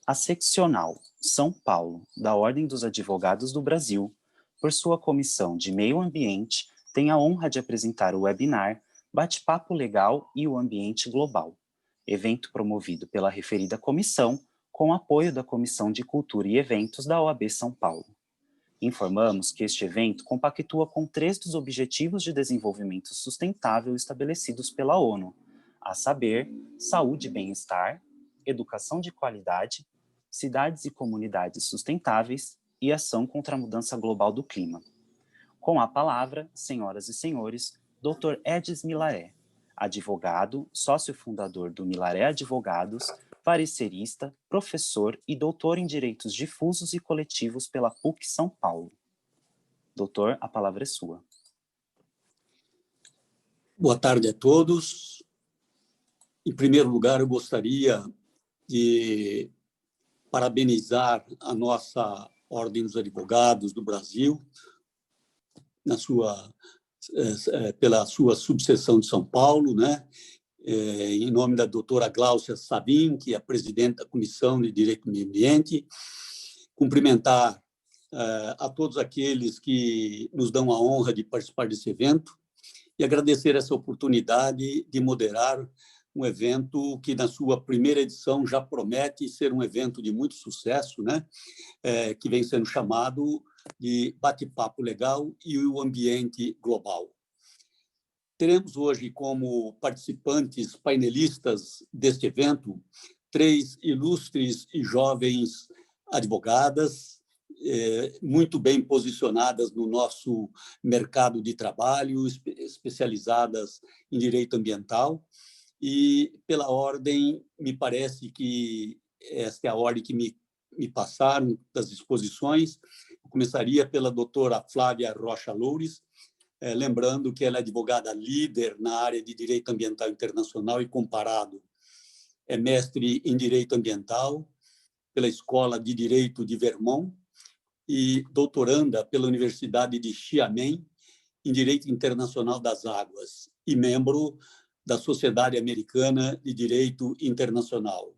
A Seccional São Paulo da Ordem dos Advogados do Brasil, por sua Comissão de Meio Ambiente, tem a honra de apresentar o webinar Bate-Papo Legal e o Ambiente Global, evento promovido pela referida comissão, com apoio da Comissão de Cultura e Eventos da OAB São Paulo. Informamos que este evento compactua com 3 dos Objetivos de Desenvolvimento Sustentável estabelecidos pela ONU, a saber, saúde e bem-estar, educação de qualidade, cidades e comunidades sustentáveis e ação contra a mudança global do clima. Com a palavra, senhoras e senhores, Dr. Edis Milaré, advogado, sócio fundador do Milaré Advogados, parecerista, professor e doutor em Direitos Difusos e Coletivos pela PUC São Paulo. Doutor, a palavra é sua. Boa tarde a todos. Em primeiro lugar, eu gostaria de parabenizar a nossa Ordem dos Advogados do Brasil pela sua subseção de São Paulo, né? Em nome da doutora Gláucia Sabin, que é a presidente da Comissão de Direito do Meio Ambiente, cumprimentar a todos aqueles que nos dão a honra de participar desse evento e agradecer essa oportunidade de moderar um evento que, na sua primeira edição, já promete ser um evento de muito sucesso, né? Que vem sendo chamado de Bate-Papo Legal e o Ambiente Global. Teremos hoje como participantes painelistas deste evento 3 ilustres e jovens advogadas, muito bem posicionadas no nosso mercado de trabalho, especializadas em direito ambiental. E, pela ordem, me parece que esta é a ordem que me passaram das exposições. Eu começaria pela doutora Flávia Rocha Loures, lembrando que ela é advogada líder na área de Direito Ambiental Internacional e Comparado. É mestre em Direito Ambiental pela Escola de Direito de Vermont e doutoranda pela Universidade de Xiamen em Direito Internacional das Águas e membro da Sociedade Americana de Direito Internacional.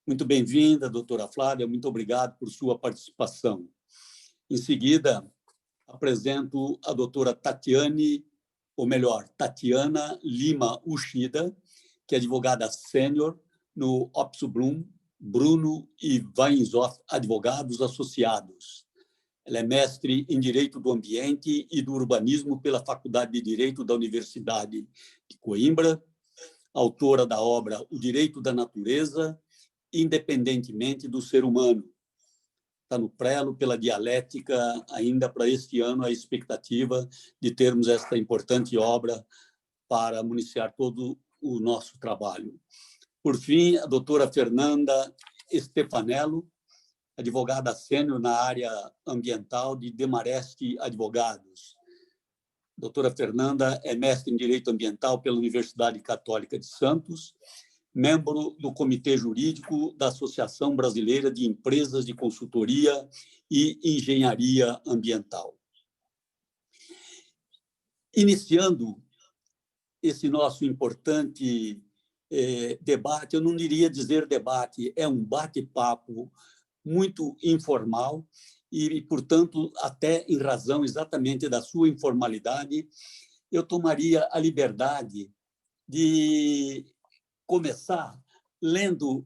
Muito bem-vinda, doutora Flávia, muito obrigado por sua participação. Em seguida, apresento a doutora Tatiana Lima Uchida, que é advogada sênior no Opsblum, Bruno e Weinzoff Advogados Associados. Ela é mestre em Direito do Ambiente e do Urbanismo pela Faculdade de Direito da Universidade de Coimbra, autora da obra O Direito da Natureza, Independentemente do Ser Humano. Está no prelo pela dialética, ainda para este ano, a expectativa de termos esta importante obra para municiar todo o nosso trabalho. Por fim, a doutora Fernanda Stefanello, advogada sênior na área ambiental de Demarest Advogados. A doutora Fernanda é mestre em Direito Ambiental pela Universidade Católica de Santos, membro do Comitê Jurídico da Associação Brasileira de Empresas de Consultoria e Engenharia Ambiental. Iniciando esse nosso importante debate, eu não iria dizer debate, é um bate-papo muito informal e, portanto, até em razão exatamente da sua informalidade, eu tomaria a liberdade de começar lendo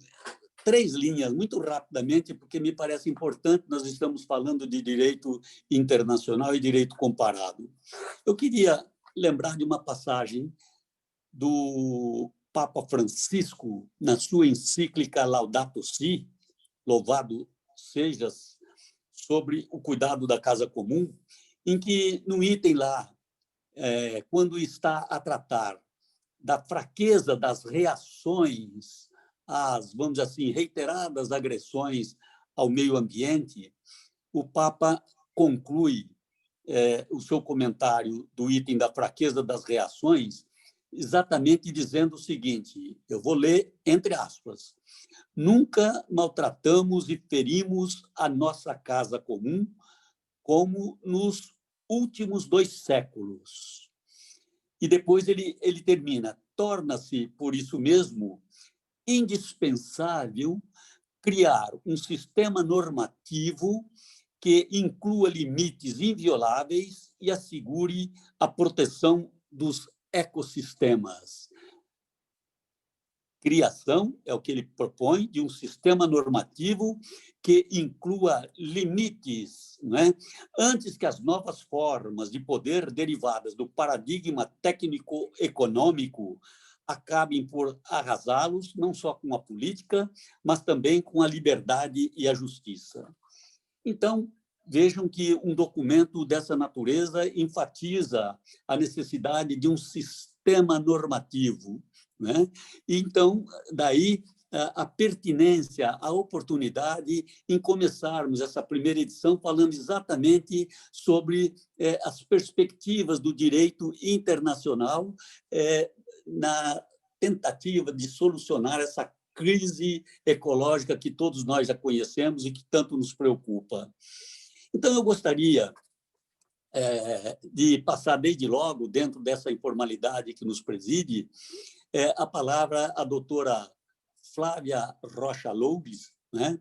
3 linhas, muito rapidamente, porque me parece importante, nós estamos falando de direito internacional e direito comparado. Eu queria lembrar de uma passagem do Papa Francisco, na sua encíclica Laudato Si, louvado sejas, sobre o cuidado da casa comum, em que, no item lá, quando está a tratar da fraqueza das reações às, vamos dizer assim, reiteradas agressões ao meio ambiente, o Papa conclui o seu comentário do item da fraqueza das reações exatamente dizendo o seguinte, eu vou ler entre aspas, nunca maltratamos e ferimos a nossa casa comum como nos últimos 2 séculos. E depois ele termina, torna-se, por isso mesmo, indispensável criar um sistema normativo que inclua limites invioláveis e assegure a proteção dos ecossistemas. Criação é o que ele propõe de um sistema normativo que inclua limites, né? Antes que as novas formas de poder derivadas do paradigma técnico-econômico acabem por arrasá-los, não só com a política, mas também com a liberdade e a justiça. Então, vejam que um documento dessa natureza enfatiza a necessidade de um sistema normativo, né? Então, daí a pertinência, a oportunidade em começarmos essa primeira edição falando exatamente sobre as perspectivas do direito internacional na tentativa de solucionar essa crise ecológica que todos nós já conhecemos e que tanto nos preocupa. Então, eu gostaria de passar desde logo, dentro dessa informalidade que nos preside, a palavra à doutora Flávia Rocha Loubes, né,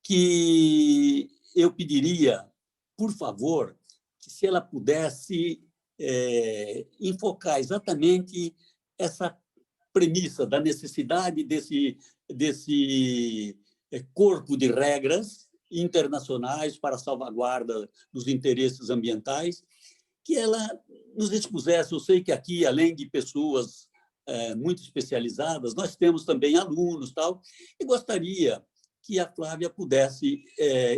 que eu pediria, por favor, que se ela pudesse enfocar exatamente essa premissa da necessidade desse corpo de regras internacionais para a salvaguarda dos interesses ambientais, que ela nos expusesse. Eu sei que aqui, além de pessoas muito especializadas, nós temos também alunos, tal, e gostaria que a Flávia pudesse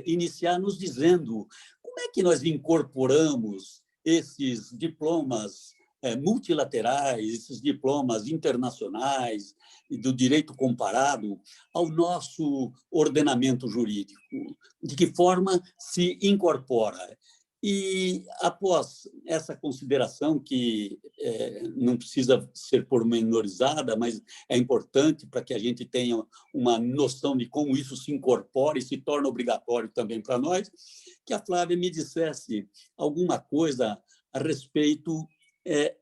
iniciar nos dizendo como é que nós incorporamos esses diplomas multilaterais, esses diplomas internacionais e do direito comparado ao nosso ordenamento jurídico, de que forma se incorpora. E, após essa consideração, que não precisa ser pormenorizada, mas é importante para que a gente tenha uma noção de como isso se incorpora e se torna obrigatório também para nós, que a Flávia me dissesse alguma coisa a respeito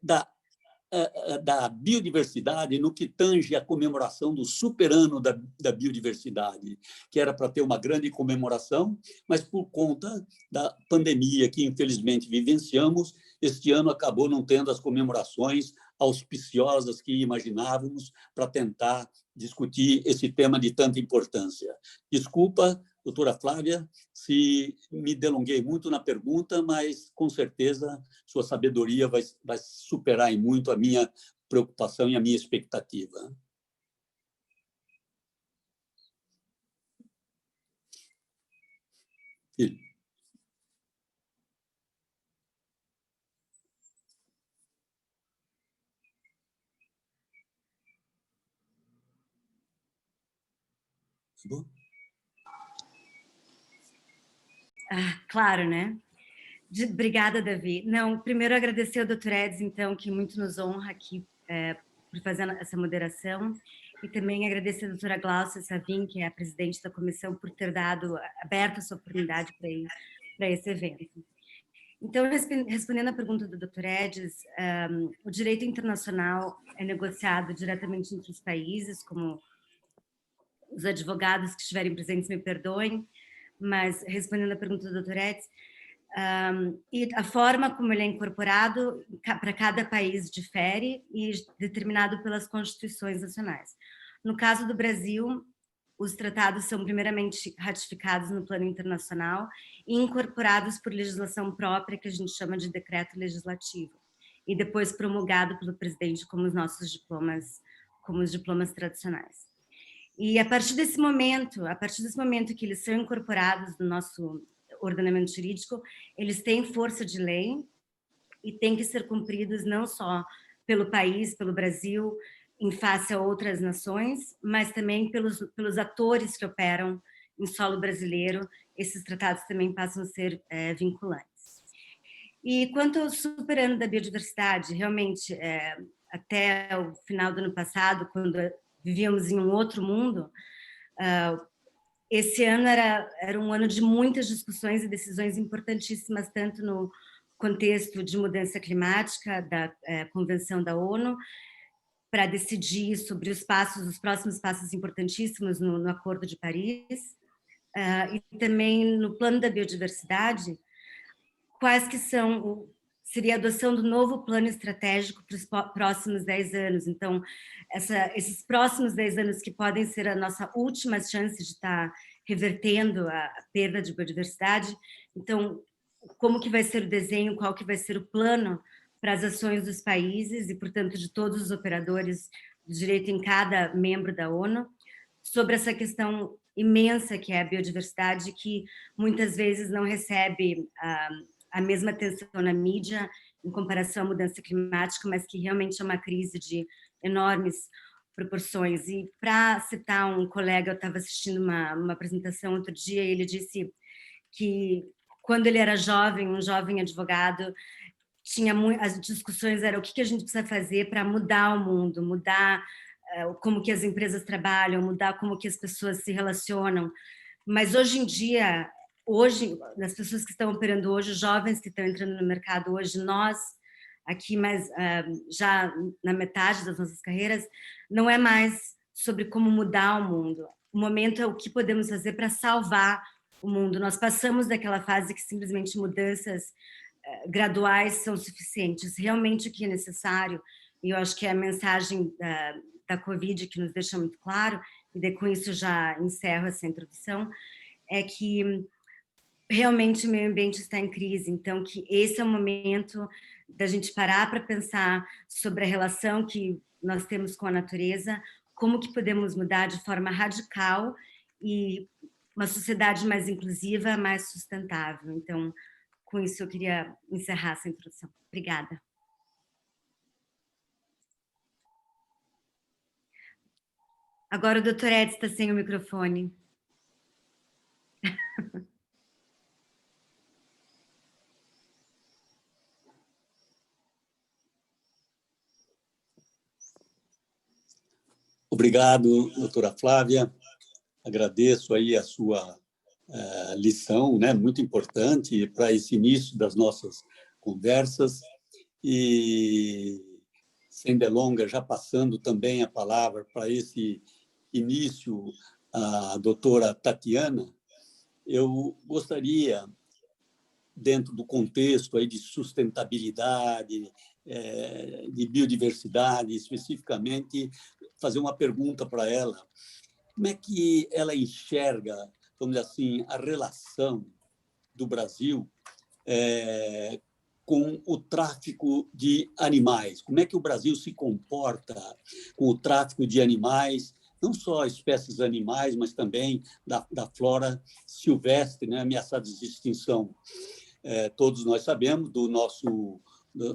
da biodiversidade no que tange a comemoração do superano da biodiversidade, que era para ter uma grande comemoração, mas por conta da pandemia que infelizmente vivenciamos, este ano acabou não tendo as comemorações auspiciosas que imaginávamos para tentar discutir esse tema de tanta importância. Desculpa, doutora Flávia, se me delonguei muito na pergunta, mas, com certeza, sua sabedoria vai superar em muito a minha preocupação e a minha expectativa. Filho. Tá bom? Claro, né? Obrigada, Davi. Não, primeiro agradecer ao Dr. Edson, então, que muito nos honra aqui por fazer essa moderação, e também agradecer a doutora Glaucia Savim, que é a presidente da comissão, por ter aberto essa oportunidade para esse evento. Então, respondendo à pergunta do Dr. Edson, o direito internacional é negociado diretamente entre os países, como os advogados que estiverem presentes me perdoem, mas respondendo à pergunta do Dr. Edson, e a forma como ele é incorporado para cada país difere e determinado pelas constituições nacionais. No caso do Brasil, os tratados são primeiramente ratificados no plano internacional e incorporados por legislação própria, que a gente chama de decreto legislativo, e depois promulgado pelo presidente como os nossos diplomas, como os diplomas tradicionais. E a partir desse momento que eles são incorporados no nosso ordenamento jurídico, eles têm força de lei e têm que ser cumpridos não só pelo país, pelo Brasil, em face a outras nações, mas também pelos atores que operam em solo brasileiro. Esses tratados também passam a ser vinculantes. E quanto ao superano da biodiversidade, realmente, até o final do ano passado, quando vivíamos em um outro mundo, esse ano era um ano de muitas discussões e decisões importantíssimas, tanto no contexto de mudança climática, da Convenção da ONU, para decidir sobre os próximos passos importantíssimos no Acordo de Paris, e também no plano da biodiversidade, quais que seria a adoção do novo plano estratégico para os próximos 10 anos. Então, esses próximos 10 anos que podem ser a nossa última chance de estar revertendo a perda de biodiversidade. Então, como que vai ser o desenho, qual que vai ser o plano para as ações dos países e, portanto, de todos os operadores de direito em cada membro da ONU, sobre essa questão imensa que é a biodiversidade, que muitas vezes não recebe a mesma atenção na mídia em comparação à mudança climática, mas que realmente é uma crise de enormes proporções. E para citar um colega, eu estava assistindo uma apresentação outro dia, e ele disse que quando ele era jovem, um jovem advogado, as discussões eram o que a gente precisa fazer para mudar o mundo, mudar como que as empresas trabalham, mudar como que as pessoas se relacionam. Mas hoje em dia, as pessoas que estão operando hoje, os jovens que estão entrando no mercado hoje, nós aqui, mas já na metade das nossas carreiras, não é mais sobre como mudar o mundo. O momento é o que podemos fazer para salvar o mundo. Nós passamos daquela fase que simplesmente mudanças graduais são suficientes. Realmente o que é necessário, e eu acho que é a mensagem da Covid que nos deixa muito claro, e com isso já encerro essa introdução, é que realmente o meio ambiente está em crise, então que esse é o momento da gente parar para pensar sobre a relação que nós temos com a natureza, como que podemos mudar de forma radical e uma sociedade mais inclusiva, mais sustentável. Então, com isso eu queria encerrar essa introdução. Obrigada. Agora o Dr. Edson está sem o microfone. Obrigado, doutora Flávia. Agradeço aí a sua lição, né, muito importante para esse início das nossas conversas. E, sem delongas, já passando também a palavra para esse início, a doutora Tatiana, eu gostaria, dentro do contexto aí de sustentabilidade, de biodiversidade, especificamente, fazer uma pergunta para ela. Como é que ela enxerga, vamos dizer assim, a relação do Brasil com o tráfico de animais? Como é que o Brasil se comporta com o tráfico de animais, não só espécies animais, mas também da flora silvestre, né, ameaçadas de extinção? Todos nós sabemos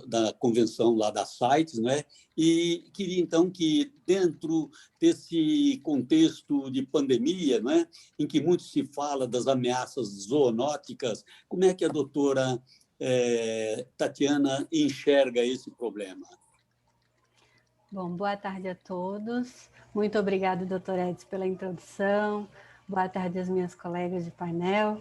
da convenção lá da CITES, né? E queria, então, que dentro desse contexto de pandemia, né, em que muito se fala das ameaças zoonóticas, como é que a doutora Tatiana enxerga esse problema? Bom, boa tarde a todos. Muito obrigada, doutor Edson, pela introdução. Boa tarde às minhas colegas de painel.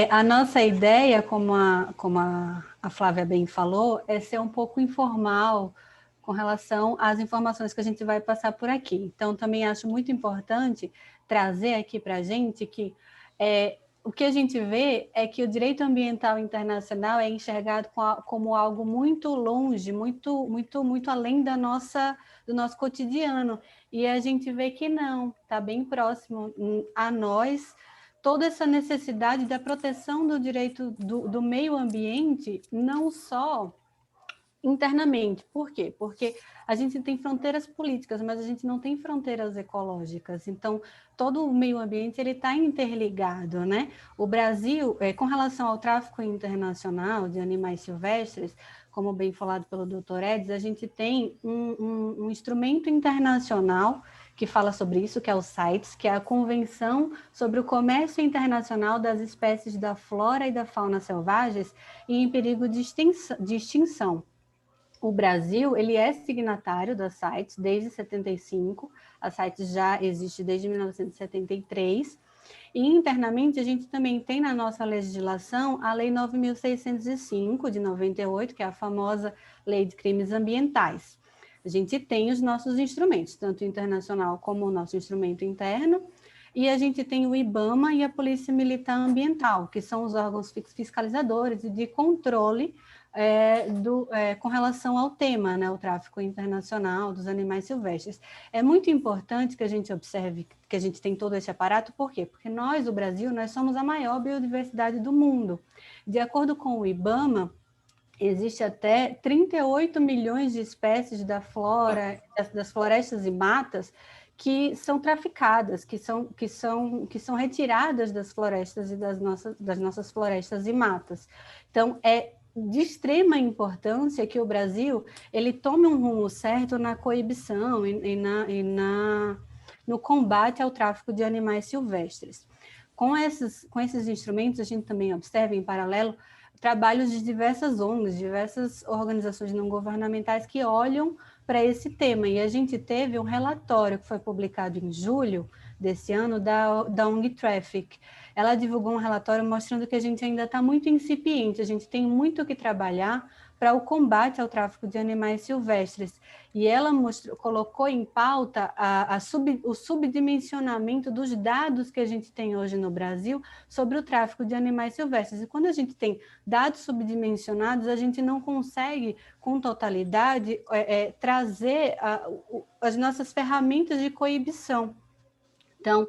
A nossa ideia, como a Flávia bem falou, é ser um pouco informal com relação às informações que a gente vai passar por aqui. Então, também acho muito importante trazer aqui para a gente que o que a gente vê é que o direito ambiental internacional é enxergado como algo muito longe, muito, muito, muito além do nosso cotidiano. E a gente vê que não, está bem próximo a nós, toda essa necessidade da proteção do direito do meio ambiente, não só internamente. Por quê? Porque a gente tem fronteiras políticas, mas a gente não tem fronteiras ecológicas. Então, todo o meio ambiente ele está interligado, né? O Brasil, com relação ao tráfico internacional de animais silvestres, como bem falado pelo Dr. Edson, a gente tem um instrumento internacional que fala sobre isso, que é o CITES, que é a Convenção sobre o Comércio Internacional das Espécies da Flora e da Fauna Selvagens e em perigo de extinção. O Brasil, ele é signatário da CITES desde 75, a CITES já existe desde 1973, e internamente a gente também tem na nossa legislação a Lei 9.605, de 98, que é a famosa Lei de Crimes Ambientais. A gente tem os nossos instrumentos, tanto o internacional como o nosso instrumento interno, e a gente tem o IBAMA e a Polícia Militar Ambiental, que são os órgãos fiscalizadores e de controle com relação ao tema, né, o tráfico internacional dos animais silvestres. É muito importante que a gente observe que a gente tem todo esse aparato, por quê? Porque nós, o Brasil, nós somos a maior biodiversidade do mundo. De acordo com o IBAMA, existe até 38 milhões de espécies da flora, das florestas e matas que são traficadas, que são retiradas das florestas e das nossas florestas e matas. Então, é de extrema importância que o Brasil ele tome um rumo certo na coibição no combate ao tráfico de animais silvestres. Com esses instrumentos, a gente também observa, em paralelo, trabalhos de diversas ONGs, diversas organizações não governamentais que olham para esse tema. E a gente teve um relatório que foi publicado em julho desse ano da ONG Traffic. Ela divulgou um relatório mostrando que a gente ainda está muito incipiente, a gente tem muito o que trabalhar para o combate ao tráfico de animais silvestres. E ela colocou em pauta o subdimensionamento dos dados que a gente tem hoje no Brasil sobre o tráfico de animais silvestres. E quando a gente tem dados subdimensionados, a gente não consegue, com totalidade, trazer as nossas ferramentas de coibição. Então,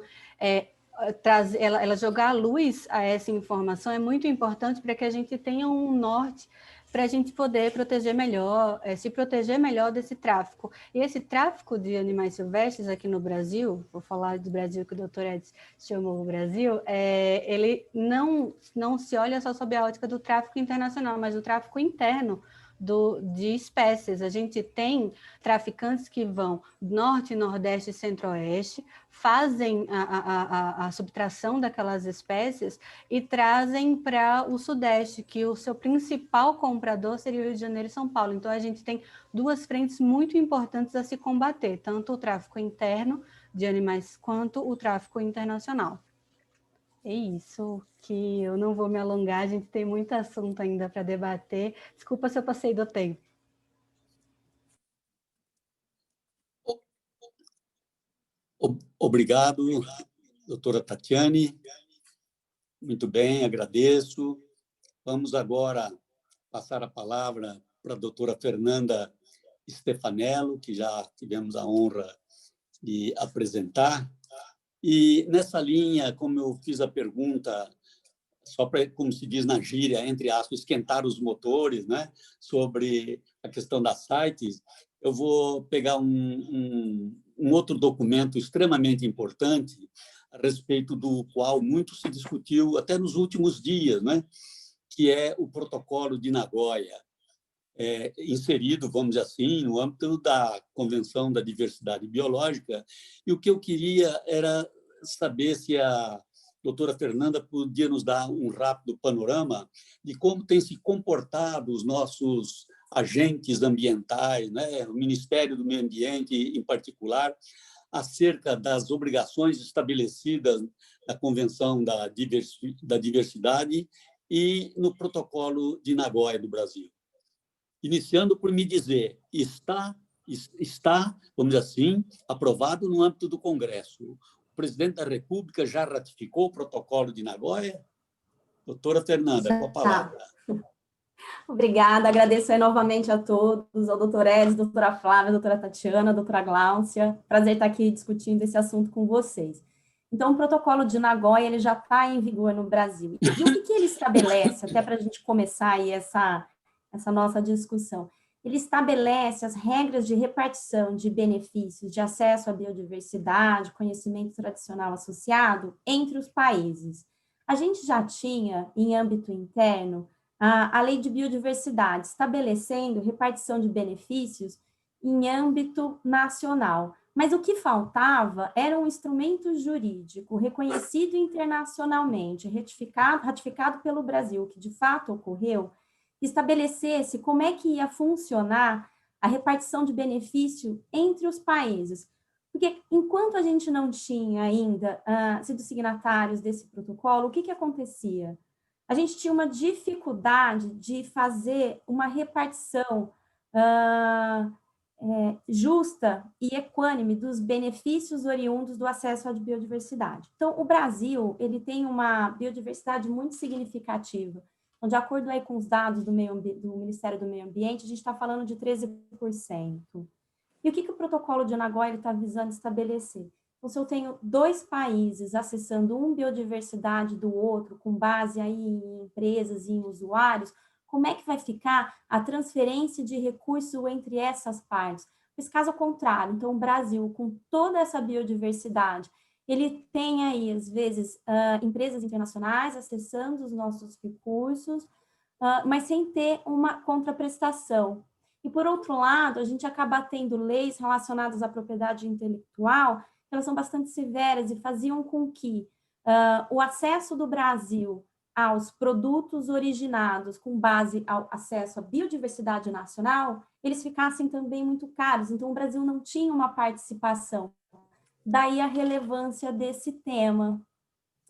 ela jogar a luz a essa informação é muito importante para que a gente tenha um norte para a gente poder proteger melhor, se proteger melhor desse tráfico. E esse tráfico de animais silvestres aqui no Brasil, vou falar do Brasil que o Dr. Edson chamou o Brasil, ele não se olha só sob a ótica do tráfico internacional, mas do tráfico interno de espécies. A gente tem traficantes que vão norte, nordeste e centro-oeste, fazem a subtração daquelas espécies e trazem para o sudeste, que o seu principal comprador seria o Rio de Janeiro e São Paulo. Então, a gente tem duas frentes muito importantes a se combater, tanto o tráfico interno de animais quanto o tráfico internacional. É isso, que eu não vou me alongar, a gente tem muito assunto ainda para debater. Desculpa se eu passei do tempo. Obrigado, doutora Tatiane. Muito bem, agradeço. Vamos agora passar a palavra para a doutora Fernanda Stefanello, que já tivemos a honra de apresentar. E nessa linha, como eu fiz a pergunta, só para, como se diz na gíria, entre aspas, esquentar os motores, né, sobre a questão das sites, eu vou pegar um outro documento extremamente importante, a respeito do qual muito se discutiu até nos últimos dias, né, que é o Protocolo de Nagoya, inserido, vamos dizer assim, no âmbito da Convenção da Diversidade Biológica. E o que eu queria era saber se a doutora Fernanda podia nos dar um rápido panorama de como têm se comportado os nossos agentes ambientais, né, o Ministério do Meio Ambiente em particular, acerca das obrigações estabelecidas na Convenção da Diversidade e no Protocolo de Nagoya do Brasil. Iniciando por me dizer, está, vamos dizer assim, aprovado no âmbito do Congresso. O presidente da República já ratificou o Protocolo de Nagoya? Doutora Fernanda, com a palavra. Obrigada, agradeço aí novamente a todos, ao doutor Edson, doutora Flávia, doutora Tatiana, doutora Gláucia. Prazer estar aqui discutindo esse assunto com vocês. Então, o Protocolo de Nagoya ele já está em vigor no Brasil. E o que ele estabelece, até para a gente começar aí essa nossa discussão? Ele estabelece as regras de repartição de benefícios de acesso à biodiversidade, conhecimento tradicional associado entre os países. A gente já tinha, em âmbito interno, a Lei de Biodiversidade, estabelecendo repartição de benefícios em âmbito nacional. Mas o que faltava era um instrumento jurídico reconhecido internacionalmente, ratificado pelo Brasil, que de fato ocorreu, que estabelecesse como é que ia funcionar a repartição de benefício entre os países. Porque enquanto a gente não tinha ainda sido signatários desse protocolo, o que acontecia? A gente tinha uma dificuldade de fazer uma repartição justa e equânime dos benefícios oriundos do acesso à biodiversidade. Então, o Brasil, ele tem uma biodiversidade muito significativa. Então, de acordo aí com os dados do Ministério do Meio Ambiente, a gente está falando de 13%. E o que o protocolo de Nagoya está visando estabelecer? Então, se eu tenho dois países acessando uma biodiversidade do outro, com base aí em empresas e em usuários, como é que vai ficar a transferência de recursos entre essas partes? Pois caso contrário, então o Brasil, com toda essa biodiversidade, ele tem aí, às vezes, empresas internacionais acessando os nossos recursos, mas sem ter uma contraprestação. E, por outro lado, a gente acaba tendo leis relacionadas à propriedade intelectual, que elas são bastante severas e faziam com que o acesso do Brasil aos produtos originados com base ao acesso à biodiversidade nacional, eles ficassem também muito caros. Então, o Brasil não tinha uma participação. Daí a relevância desse tema.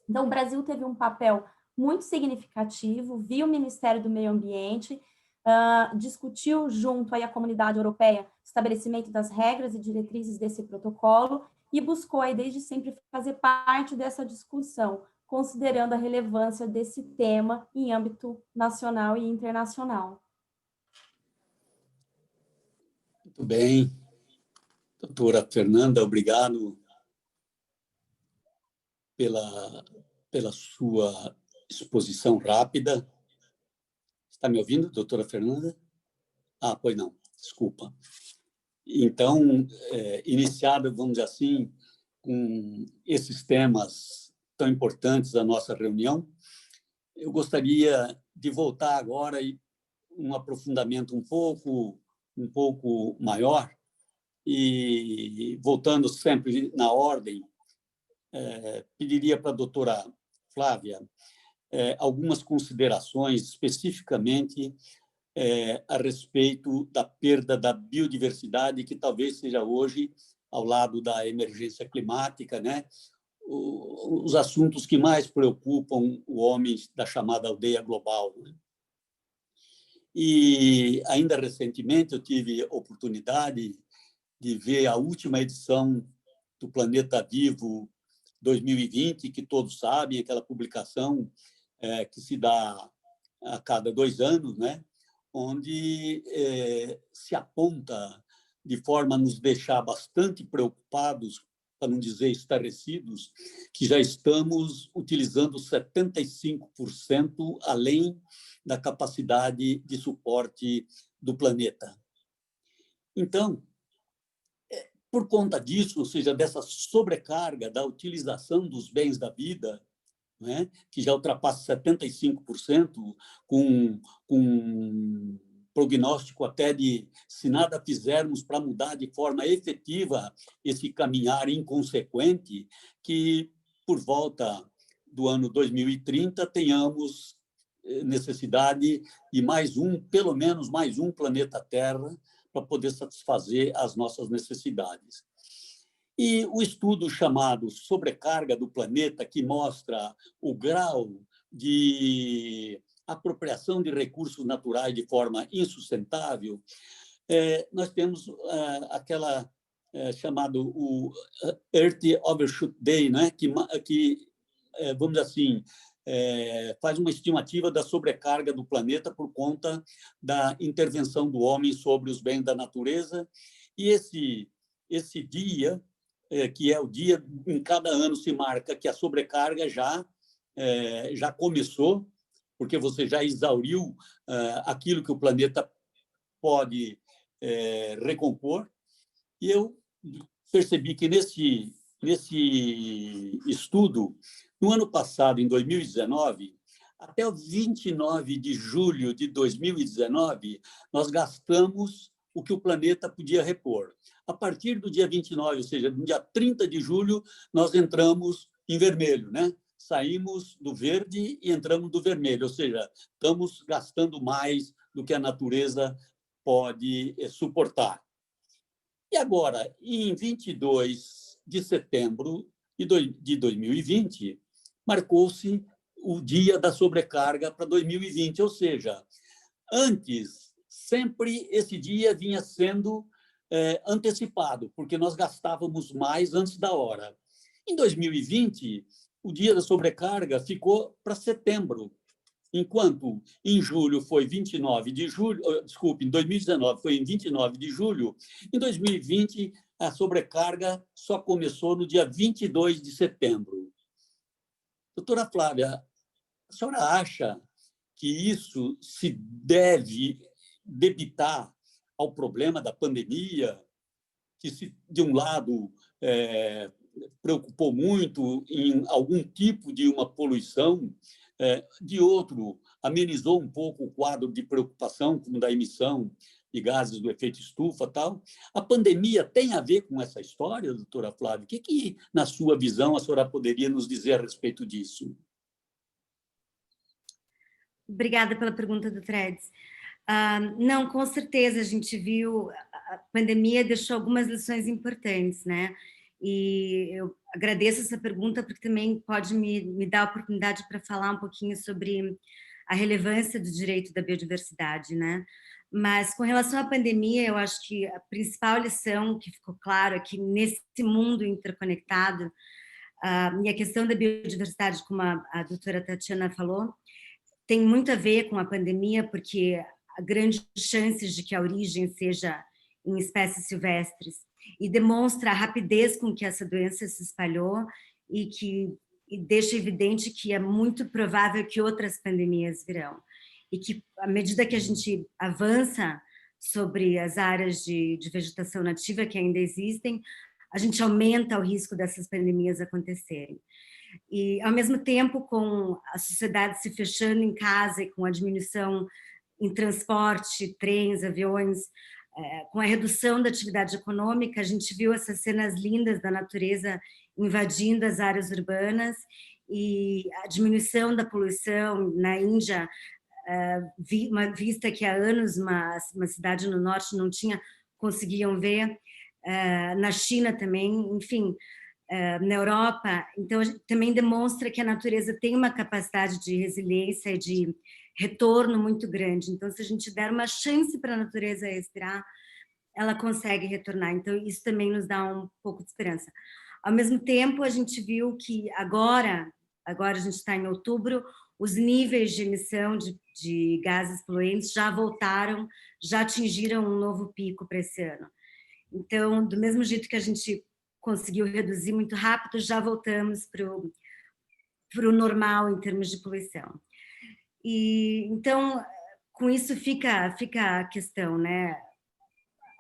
Então, o Brasil teve um papel muito significativo, viu o Ministério do Meio Ambiente, discutiu junto aí à comunidade europeia o estabelecimento das regras e diretrizes desse protocolo e buscou aí desde sempre fazer parte dessa discussão, considerando a relevância desse tema em âmbito nacional e internacional. Muito bem. Doutora Fernanda, obrigado pela sua exposição rápida. Está me ouvindo, doutora Fernanda? Ah, pois não, desculpa. Então, iniciado, vamos dizer assim, com esses temas tão importantes da nossa reunião, eu gostaria de voltar agora e um aprofundamento um pouco maior, e voltando sempre na ordem, pediria para a doutora Flávia algumas considerações especificamente a respeito da perda da biodiversidade, que talvez seja hoje, ao lado da emergência climática, né, os assuntos que mais preocupam o homem da chamada aldeia global. Né? E ainda recentemente eu tive oportunidade de ver a última edição do Planeta Vivo 2020, que todos sabem, aquela publicação que se dá a cada 2 anos, né? Onde se aponta, de forma a nos deixar bastante preocupados, para não dizer estarrecidos, que já estamos utilizando 75% além da capacidade de suporte do planeta. Então, por conta disso, ou seja, dessa sobrecarga da utilização dos bens da vida, né, que já ultrapassa 75%, com prognóstico até de, se nada fizermos para mudar de forma efetiva esse caminhar inconsequente, que por volta do ano 2030 tenhamos necessidade de pelo menos mais um planeta Terra para poder satisfazer as nossas necessidades. E o estudo chamado Sobrecarga do Planeta, que mostra o grau de apropriação de recursos naturais de forma insustentável, nós temos aquela chamado o Earth Overshoot Day, né? que vamos dizer assim, faz uma estimativa da sobrecarga do planeta por conta da intervenção do homem sobre os bens da natureza. E esse dia, que é o dia, em cada ano se marca que a sobrecarga já começou, porque você já exauriu aquilo que o planeta pode recompor. E eu percebi que nesse estudo, no ano passado, em 2019, até o 29 de julho de 2019, nós gastamos o que o planeta podia repor. A partir do dia 29, ou seja, no dia 30 de julho, nós entramos em vermelho, né? Saímos do verde e entramos do vermelho, ou seja, estamos gastando mais do que a natureza pode suportar. E agora, em 22 de setembro de 2020, marcou-se o dia da sobrecarga para 2020, ou seja, antes, sempre esse dia vinha sendo antecipado, porque nós gastávamos mais antes da hora. Em 2020, o dia da sobrecarga ficou para setembro, enquanto em julho foi 29 de julho, desculpe, em 2019 foi em 29 de julho, em 2020 a sobrecarga só começou no dia 22 de setembro. Doutora Flávia, a senhora acha que isso se deve debitar ao problema da pandemia, que, de um lado, preocupou muito em algum tipo de uma poluição, de outro, amenizou um pouco o quadro de preocupação, como da emissão de gases do efeito estufa, tal. A pandemia tem a ver com essa história, doutora Flávia? O que, na sua visão, a senhora poderia nos dizer a respeito disso? Obrigada pela pergunta, doutora Edson. Não, com certeza, a gente viu, a pandemia deixou algumas lições importantes, né? E eu agradeço essa pergunta, porque também pode me dar a oportunidade para falar um pouquinho sobre a relevância do direito da biodiversidade, né? Mas, com relação à pandemia, eu acho que a principal lição que ficou clara é que, nesse mundo interconectado, e a questão da biodiversidade, como a doutora Tatiana falou, tem muito a ver com a pandemia, porque há grandes chances de que a origem seja em espécies silvestres, e demonstra a rapidez com que essa doença se espalhou e deixa evidente que é muito provável que outras pandemias virão. E que, à medida que a gente avança sobre as áreas de vegetação nativa que ainda existem, a gente aumenta o risco dessas pandemias acontecerem. E, ao mesmo tempo, com a sociedade se fechando em casa e com a diminuição em transporte, trens, aviões, com a redução da atividade econômica, a gente viu essas cenas lindas da natureza invadindo as áreas urbanas e a diminuição da poluição na Índia, uma vista que há anos uma cidade no norte não tinha, conseguiam ver, na China também, enfim, na Europa. Então, também demonstra que a natureza tem uma capacidade de resiliência e de retorno muito grande. Então, se a gente der uma chance para a natureza respirar, ela consegue retornar. Então, isso também nos dá um pouco de esperança. Ao mesmo tempo, a gente viu que agora a gente está em outubro, os níveis de emissão de gases poluentes já voltaram, já atingiram um novo pico para esse ano. Então, do mesmo jeito que a gente conseguiu reduzir muito rápido, já voltamos para o normal em termos de poluição. E então, com isso fica a questão, né?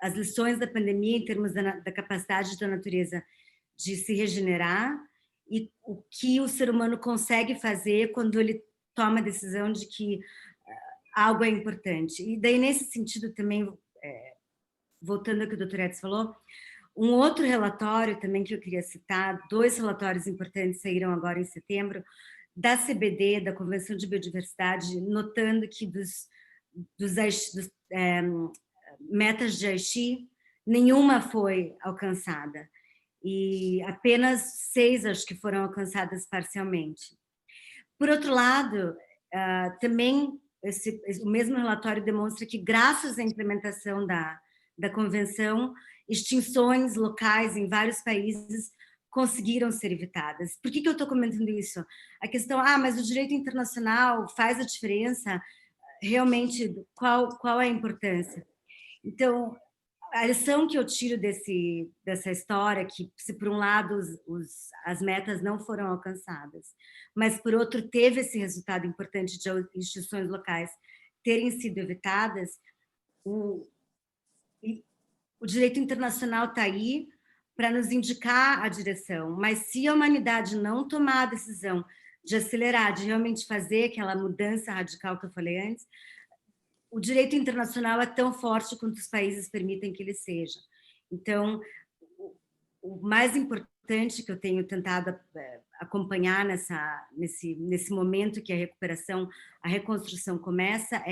As lições da pandemia em termos da capacidade da natureza de se regenerar e o que o ser humano consegue fazer quando ele toma a decisão de que algo é importante. E daí, nesse sentido também, voltando ao que o Dr. Edson falou, um outro relatório também que eu queria citar, 2 relatórios importantes saíram agora em setembro, da CBD, da Convenção de Biodiversidade, notando que dos metas de Aichi, nenhuma foi alcançada, e apenas 6, acho que foram alcançadas parcialmente. Por outro lado, também o mesmo relatório demonstra que, graças à implementação da Convenção, extinções locais em vários países conseguiram ser evitadas. Por que eu estou comentando isso? A questão, mas o direito internacional faz a diferença? Realmente, qual é a importância? Então, a lição que eu tiro dessa história, que se por um lado as metas não foram alcançadas, mas por outro teve esse resultado importante de instituições locais terem sido evitadas, o direito internacional está aí para nos indicar a direção, mas se a humanidade não tomar a decisão de acelerar, de realmente fazer aquela mudança radical que eu falei antes, o direito internacional é tão forte quanto os países permitem que ele seja. Então, o mais importante que eu tenho tentado acompanhar nesse momento que a recuperação, a reconstrução começa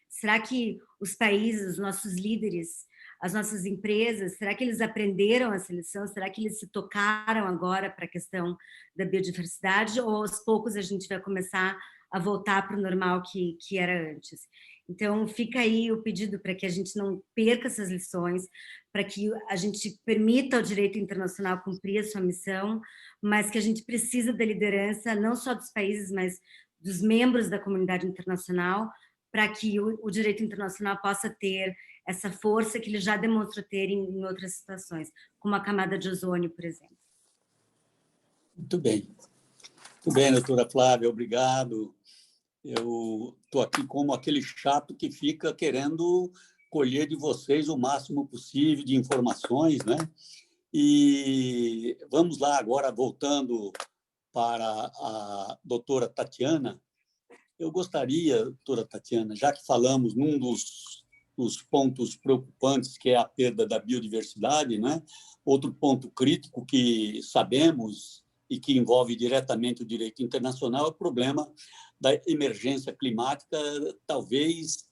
será que os países, os nossos líderes, as nossas empresas, será que eles aprenderam essa lição? Será que eles se tocaram agora para a questão da biodiversidade? Ou aos poucos a gente vai começar a voltar para o normal que era antes? Então, fica aí o pedido para que a gente não perca essas lições, para que a gente permita ao direito internacional cumprir a sua missão, mas que a gente precisa da liderança, não só dos países, mas dos membros da comunidade internacional, para que o direito internacional possa ter essa força que ele já demonstrou ter em outras situações, como a camada de ozônio, por exemplo. Muito bem. Muito bem, doutora Flávia, obrigado. Eu estou aqui como aquele chato que fica querendo colher de vocês o máximo possível de informações, né? E vamos lá agora, voltando para a doutora Tatiana. Eu gostaria, doutora Tatiana, já que falamos num dos pontos preocupantes, que é a perda da biodiversidade, né? Outro ponto crítico que sabemos e que envolve diretamente o direito internacional é o problema da emergência climática, talvez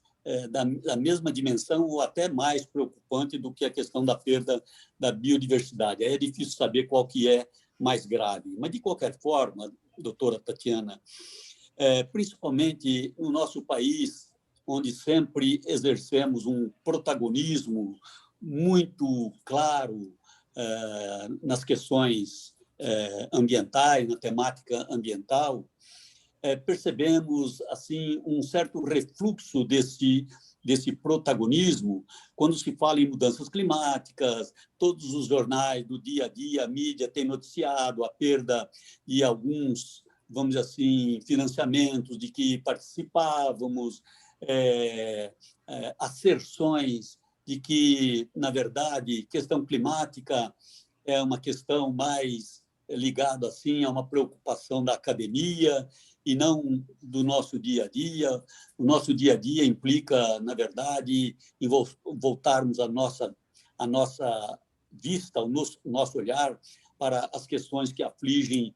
da mesma dimensão ou até mais preocupante do que a questão da perda da biodiversidade. É difícil saber qual que é mais grave. Mas, de qualquer forma, doutora Tatiana, principalmente no nosso país, onde sempre exercemos um protagonismo muito claro nas questões ambientais, na temática ambiental, percebemos assim um certo refluxo desse protagonismo quando se fala em mudanças climáticas. Todos os jornais do dia a dia, a mídia tem noticiado a perda de alguns, vamos dizer assim, financiamentos de que participávamos, asserções de que, na verdade, questão climática é uma questão mais ligada assim a uma preocupação da academia e não do nosso dia a dia. O nosso dia a dia implica, na verdade, em voltarmos a nossa vista, o nosso olhar para as questões que afligem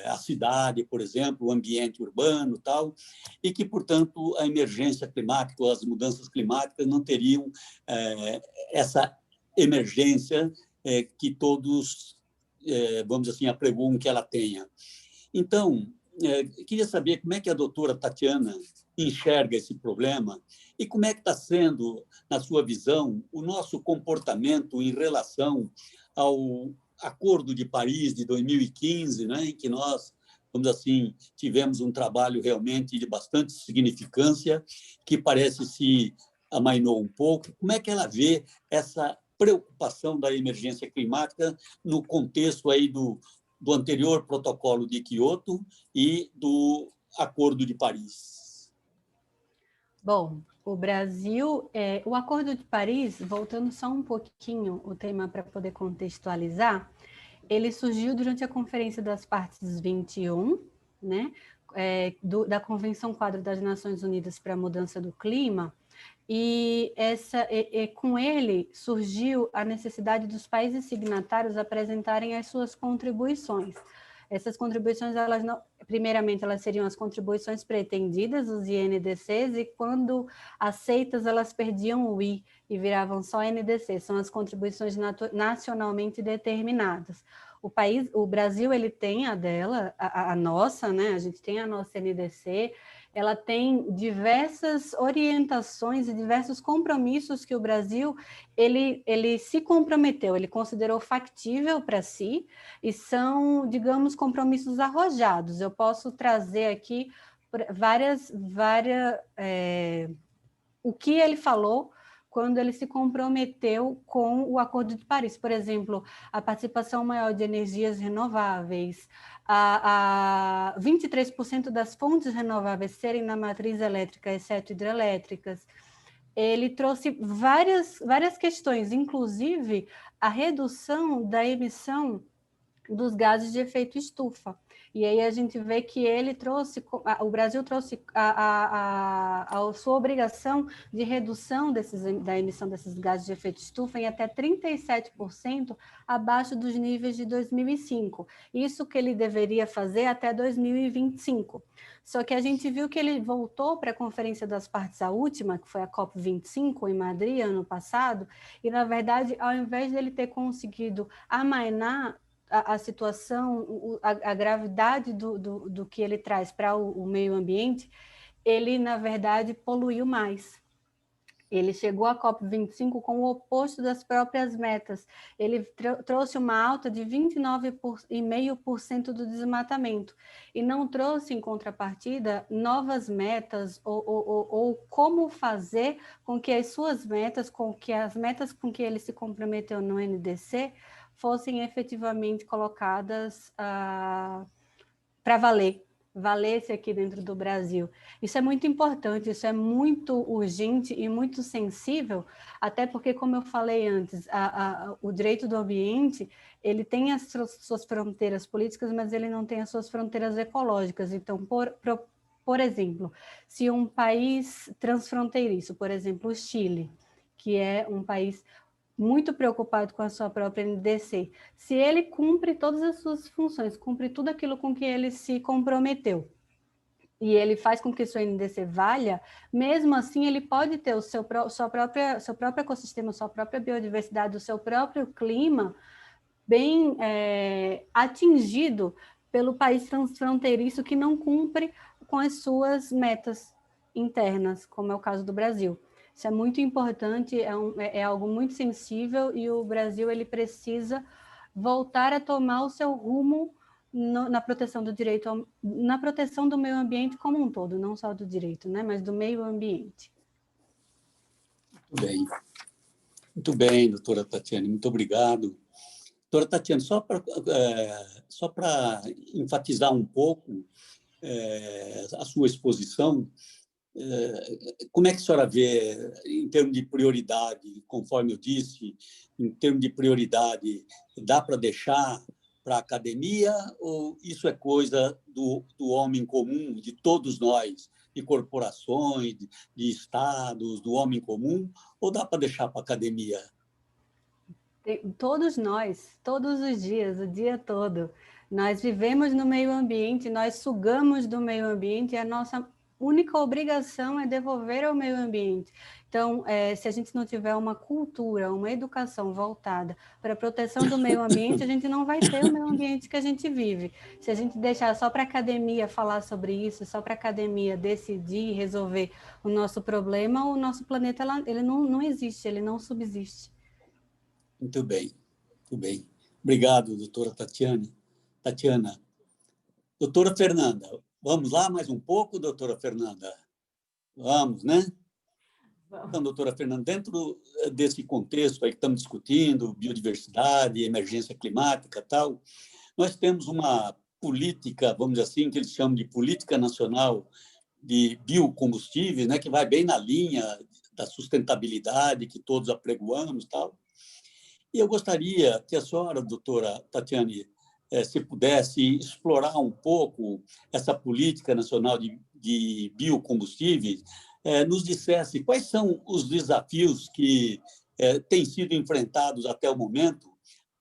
a cidade, por exemplo, o ambiente urbano, tal, e que, portanto, a emergência climática ou as mudanças climáticas não teriam essa emergência que todos, vamos dizer assim, apregoam que ela tenha. Então, queria saber como é que a doutora Tatiana enxerga esse problema e como é que está sendo, na sua visão, o nosso comportamento em relação ao Acordo de Paris de 2015, né, em que nós, vamos assim, tivemos um trabalho realmente de bastante significância, que parece se amainou um pouco. Como é que ela vê essa preocupação da emergência climática no contexto aí do anterior protocolo de Quioto e do Acordo de Paris? Bom, o Brasil, o Acordo de Paris, voltando só um pouquinho o tema para poder contextualizar, ele surgiu durante a Conferência das Partes 21, né, da Convenção Quadro das Nações Unidas para a Mudança do Clima, e com ele surgiu a necessidade dos países signatários apresentarem as suas contribuições. Essas contribuições, primeiramente, elas seriam as contribuições pretendidas, os INDCs, e quando aceitas, elas perdiam o I e viravam só NDC, são as contribuições nacionalmente determinadas. O Brasil, ele tem a dela, a nossa, né? A gente tem a nossa NDC, ela tem diversas orientações e diversos compromissos que o Brasil ele se comprometeu, ele considerou factível para si, e são, digamos, compromissos arrojados. Eu posso trazer aqui o que ele falou quando ele se comprometeu com o Acordo de Paris. Por exemplo, a participação maior de energias renováveis, 23% das fontes renováveis serem na matriz elétrica, exceto hidrelétricas. Ele trouxe várias questões, inclusive a redução da emissão dos gases de efeito estufa. E aí a gente vê que o Brasil trouxe a sua obrigação de redução da emissão desses gases de efeito estufa em até 37% abaixo dos níveis de 2005. Isso que ele deveria fazer até 2025. Só que a gente viu que ele voltou para a Conferência das Partes, a última, que foi a COP25, em Madrid, ano passado, e, na verdade, ao invés dele ter conseguido amainar a situação, a gravidade do que ele traz para o meio ambiente, ele, na verdade, poluiu mais. Ele chegou à COP25 com o oposto das próprias metas. Ele trouxe uma alta de 29,5% do desmatamento e não trouxe, em contrapartida, novas metas ou como fazer com que as suas metas, com que as metas com que ele se comprometeu no NDC fossem efetivamente colocadas para valesse aqui dentro do Brasil. Isso é muito importante, isso é muito urgente e muito sensível, até porque, como eu falei antes, o direito do ambiente, ele tem as suas fronteiras políticas, mas ele não tem as suas fronteiras ecológicas. Então, por exemplo, se um país transfronteiriço, por exemplo, o Chile, que é um país muito preocupado com a sua própria NDC, se ele cumpre todas as suas funções, cumpre tudo aquilo com que ele se comprometeu, e ele faz com que o seu NDC valha, mesmo assim ele pode ter o seu próprio ecossistema, sua própria biodiversidade, o seu próprio clima bem atingido pelo país transfronteiriço que não cumpre com as suas metas internas, como é o caso do Brasil. Isso é muito importante, é algo muito sensível, e o Brasil ele precisa voltar a tomar o seu rumo na proteção do direito, na proteção do meio ambiente como um todo, não só do direito, né, mas do meio ambiente. Muito bem, doutora Tatiane, muito obrigado. Doutora Tatiane, só para enfatizar um pouco a sua exposição, como é que a senhora vê, em termos de prioridade, conforme eu disse, em termos de prioridade, dá para deixar para a academia, ou isso é coisa do homem comum, de todos nós, de corporações, de estados, do homem comum, ou dá para deixar para a academia? Todos nós, todos os dias, o dia todo, nós vivemos no meio ambiente, nós sugamos do meio ambiente, e a nossa única obrigação é devolver ao meio ambiente. Então, se a gente não tiver uma cultura, uma educação voltada para a proteção do meio ambiente, a gente não vai ter o meio ambiente que a gente vive. Se a gente deixar só para a academia falar sobre isso, só para a academia decidir, resolver o nosso problema, o nosso planeta ele não existe, ele não subsiste. Muito bem, muito bem. Obrigado, doutora Tatiana. Doutora Fernanda, vamos lá mais um pouco, doutora Fernanda? Vamos, né? Então, doutora Fernanda, dentro desse contexto aí que estamos discutindo, biodiversidade, emergência climática e tal, nós temos uma política, vamos dizer assim, que eles chamam de Política Nacional de Biocombustíveis, né, que vai bem na linha da sustentabilidade que todos apregoamos e tal. E eu gostaria que a senhora, doutora Tatiane, se pudesse explorar um pouco essa política nacional de biocombustíveis, nos dissesse quais são os desafios que têm sido enfrentados até o momento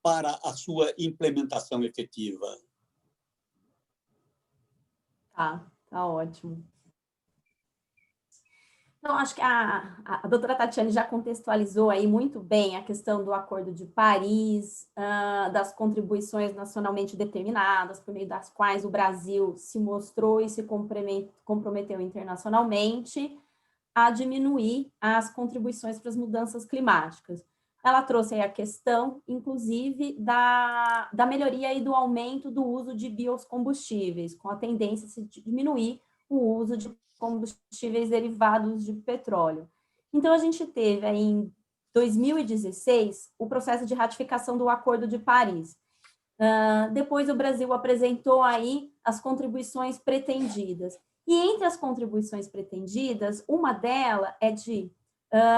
para a sua implementação efetiva. Tá ótimo. Então, acho que a doutora Tatiane já contextualizou aí muito bem a questão do Acordo de Paris, das contribuições nacionalmente determinadas, por meio das quais o Brasil se mostrou e se comprometeu internacionalmente a diminuir as contribuições para as mudanças climáticas. Ela trouxe aí a questão, inclusive, da melhoria e do aumento do uso de biocombustíveis, com a tendência a se diminuir o uso de combustíveis derivados de petróleo. Então, a gente teve aí, em 2016 o processo de ratificação do Acordo de Paris. Depois, o Brasil apresentou aí as contribuições pretendidas. E entre as contribuições pretendidas, uma delas é de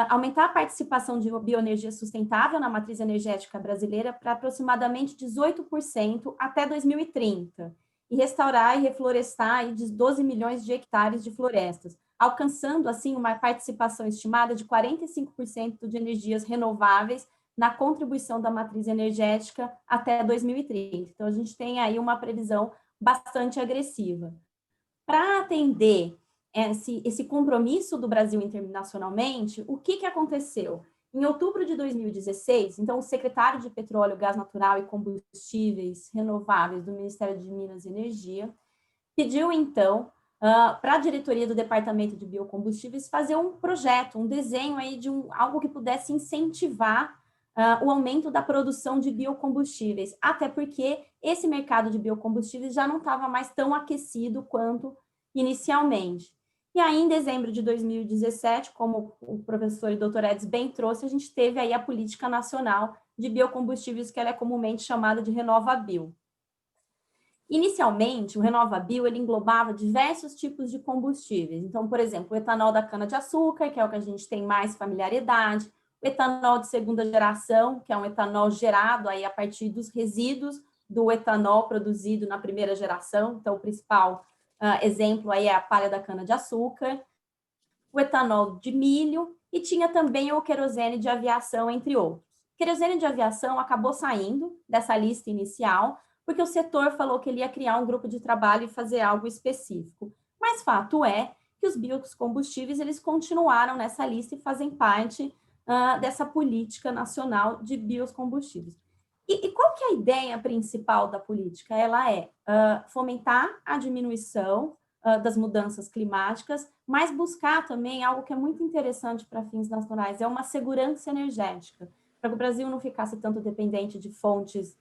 aumentar a participação de bioenergia sustentável na matriz energética brasileira para aproximadamente 18% até 2030. E restaurar e reflorestar de 12 milhões de hectares de florestas, alcançando, assim, uma participação estimada de 45% de energias renováveis na contribuição da matriz energética até 2030. Então, a gente tem aí uma previsão bastante agressiva. Para atender esse compromisso do Brasil internacionalmente, o que aconteceu? Em outubro de 2016, então, o secretário de Petróleo, Gás Natural e Combustíveis Renováveis do Ministério de Minas e Energia pediu, então, para a diretoria do Departamento de Biocombustíveis fazer um projeto, um desenho aí de algo que pudesse incentivar o aumento da produção de biocombustíveis, até porque esse mercado de biocombustíveis já não estava mais tão aquecido quanto inicialmente. E aí, em dezembro de 2017, como o professor e doutor Edson bem trouxe, a gente teve aí a Política Nacional de Biocombustíveis, que ela é comumente chamada de RenovaBio. Inicialmente, o RenovaBio ele englobava diversos tipos de combustíveis. Então, por exemplo, o etanol da cana-de-açúcar, que é o que a gente tem mais familiaridade, o etanol de segunda geração, que é um etanol gerado aí a partir dos resíduos do etanol produzido na primeira geração. Então, o principal exemplo aí é a palha da cana-de-açúcar, o etanol de milho e tinha também o querosene de aviação, entre outros. O querosene de aviação acabou saindo dessa lista inicial, porque o setor falou que ele ia criar um grupo de trabalho e fazer algo específico. Mas fato é que os biocombustíveis eles continuaram nessa lista e fazem parte dessa política nacional de biocombustíveis. E qual que é a ideia principal da política? Ela é fomentar a diminuição das mudanças climáticas, mas buscar também algo que é muito interessante para fins nacionais, é uma segurança energética, para que o Brasil não ficasse tanto dependente de fontes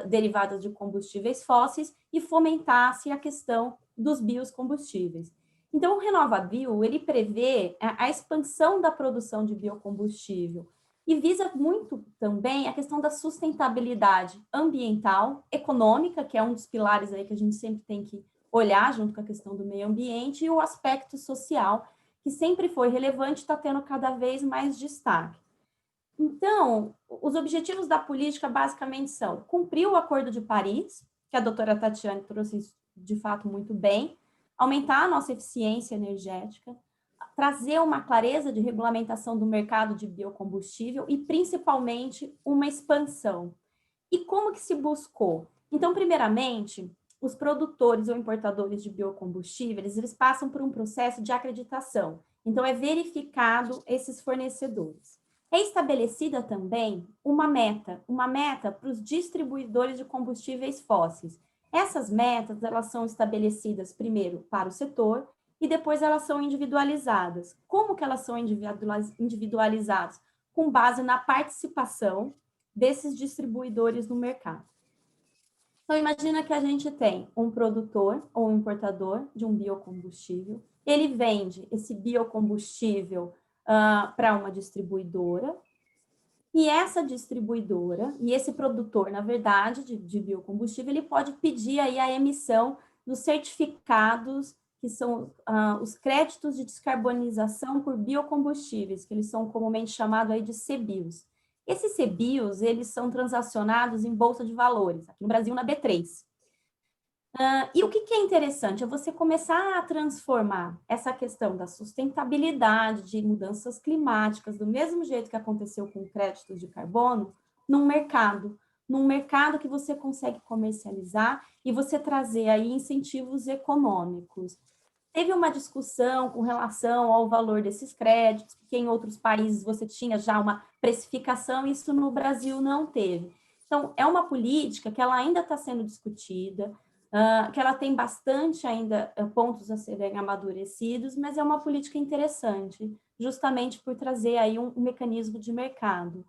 derivadas de combustíveis fósseis e fomentasse a questão dos biocombustíveis. Então, o RenovaBio, ele prevê a expansão da produção de biocombustível e visa muito também a questão da sustentabilidade ambiental, econômica, que é um dos pilares aí que a gente sempre tem que olhar junto com a questão do meio ambiente, e o aspecto social, que sempre foi relevante, está tendo cada vez mais destaque. Então, os objetivos da política basicamente são cumprir o Acordo de Paris, que a doutora Tatiana trouxe isso de fato muito bem, aumentar a nossa eficiência energética, trazer uma clareza de regulamentação do mercado de biocombustível e, principalmente, uma expansão. E como que se buscou? Então, primeiramente, os produtores ou importadores de biocombustíveis, eles passam por um processo de acreditação. Então, é verificado esses fornecedores. É estabelecida também uma meta para os distribuidores de combustíveis fósseis. Essas metas, elas são estabelecidas primeiro para o setor e depois elas são individualizadas. Como que elas são individualizadas? Com base na participação desses distribuidores no mercado. Então, imagina que a gente tem um produtor ou um importador de um biocombustível, ele vende esse biocombustível para uma distribuidora, e essa distribuidora, e esse produtor, na verdade, de biocombustível, ele pode pedir aí a emissão dos certificados, que são os créditos de descarbonização por biocombustíveis, que eles são comumente chamados aí de CBIOS. Esses CBIOS, eles são transacionados em Bolsa de Valores, aqui no Brasil, na B3. E o que é interessante? É você começar a transformar essa questão da sustentabilidade, de mudanças climáticas, do mesmo jeito que aconteceu com créditos de carbono, num mercado que você consegue comercializar e você trazer aí incentivos econômicos. Teve uma discussão com relação ao valor desses créditos, porque em outros países você tinha já uma precificação, isso no Brasil não teve. Então, é uma política que ela ainda está sendo discutida, que ela tem bastante ainda pontos a serem amadurecidos, mas é uma política interessante, justamente por trazer aí um mecanismo de mercado.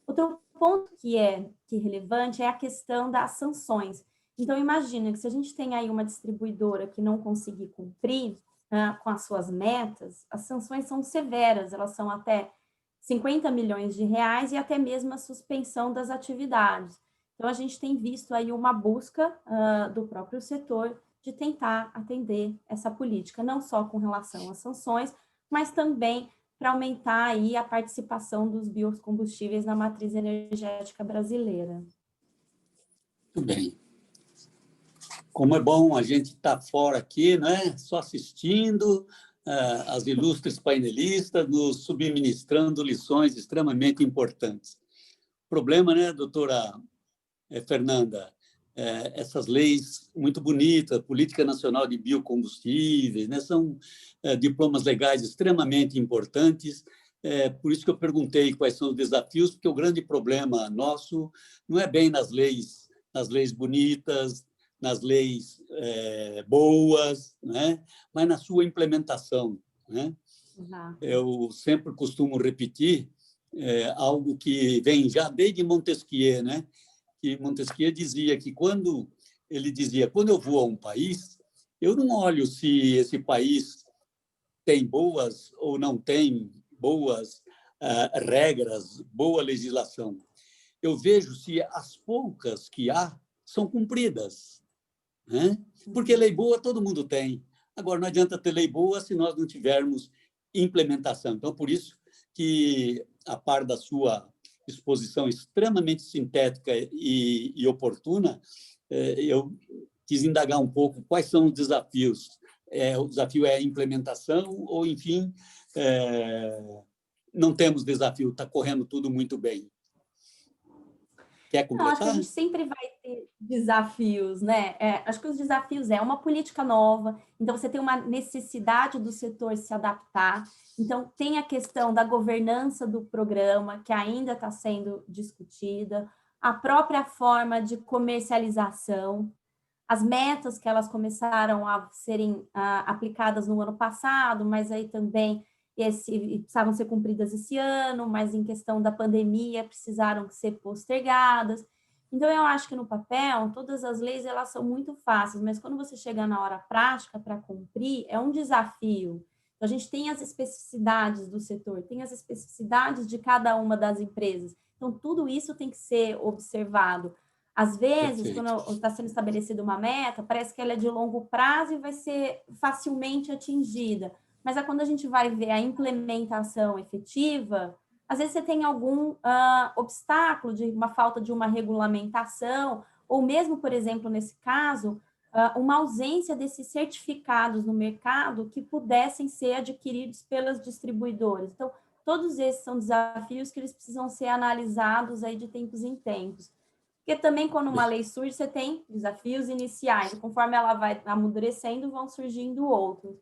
Outro ponto que é relevante é a questão das sanções. Então, imagina que se a gente tem aí uma distribuidora que não conseguir cumprir com as suas metas, as sanções são severas, elas são até 50 milhões de reais e até mesmo a suspensão das atividades. Então, a gente tem visto aí uma busca do próprio setor de tentar atender essa política, não só com relação às sanções, mas também para aumentar aí a participação dos biocombustíveis na matriz energética brasileira. Muito bem. Como é bom a gente estar fora aqui, né? Só assistindo as ilustres painelistas nos subministrando lições extremamente importantes. O problema, né, doutora Fernanda, essas leis muito bonitas, Política Nacional de Biocombustíveis, né, são diplomas legais extremamente importantes. Por isso que eu perguntei quais são os desafios, porque o grande problema nosso não é bem nas leis bonitas, nas leis boas, né? Mas na sua implementação, né? Eu sempre costumo repetir algo que vem já desde Montesquieu, né? Que Montesquieu dizia que quando eu vou a um país, eu não olho se esse país tem boas ou não tem boas regras, boa legislação. Eu vejo se as poucas que há são cumpridas, né? Porque lei boa todo mundo tem. Agora, não adianta ter lei boa se nós não tivermos implementação. Então, por isso que, a par da sua exposição extremamente sintética e oportuna, eu quis indagar um pouco quais são os desafios. O desafio é a implementação ou, enfim, não temos desafio, está correndo tudo muito bem. Quer completar? Não, acho que a gente sempre vai ter desafios, né? Acho que os desafios é uma política nova, então você tem uma necessidade do setor se adaptar, então tem a questão da governança do programa, que ainda está sendo discutida, a própria forma de comercialização, as metas que elas começaram a serem aplicadas no ano passado, mas aí também precisavam ser cumpridas esse ano, mas em questão da pandemia precisaram ser postergadas. Então, eu acho que no papel, todas as leis elas são muito fáceis, mas quando você chega na hora prática para cumprir, é um desafio. Então, a gente tem as especificidades do setor, tem as especificidades de cada uma das empresas. Então, tudo isso tem que ser observado. Às vezes, Perfeito. quando está sendo estabelecida uma meta, parece que ela é de longo prazo e vai ser facilmente atingida. Mas quando a gente vai ver a implementação efetiva, às vezes você tem algum obstáculo de uma falta de uma regulamentação, ou mesmo, por exemplo, nesse caso, uma ausência desses certificados no mercado que pudessem ser adquiridos pelas distribuidoras. Então, todos esses são desafios que eles precisam ser analisados aí de tempos em tempos. Porque também, quando uma lei surge, você tem desafios iniciais, e conforme ela vai amadurecendo, vão surgindo outros.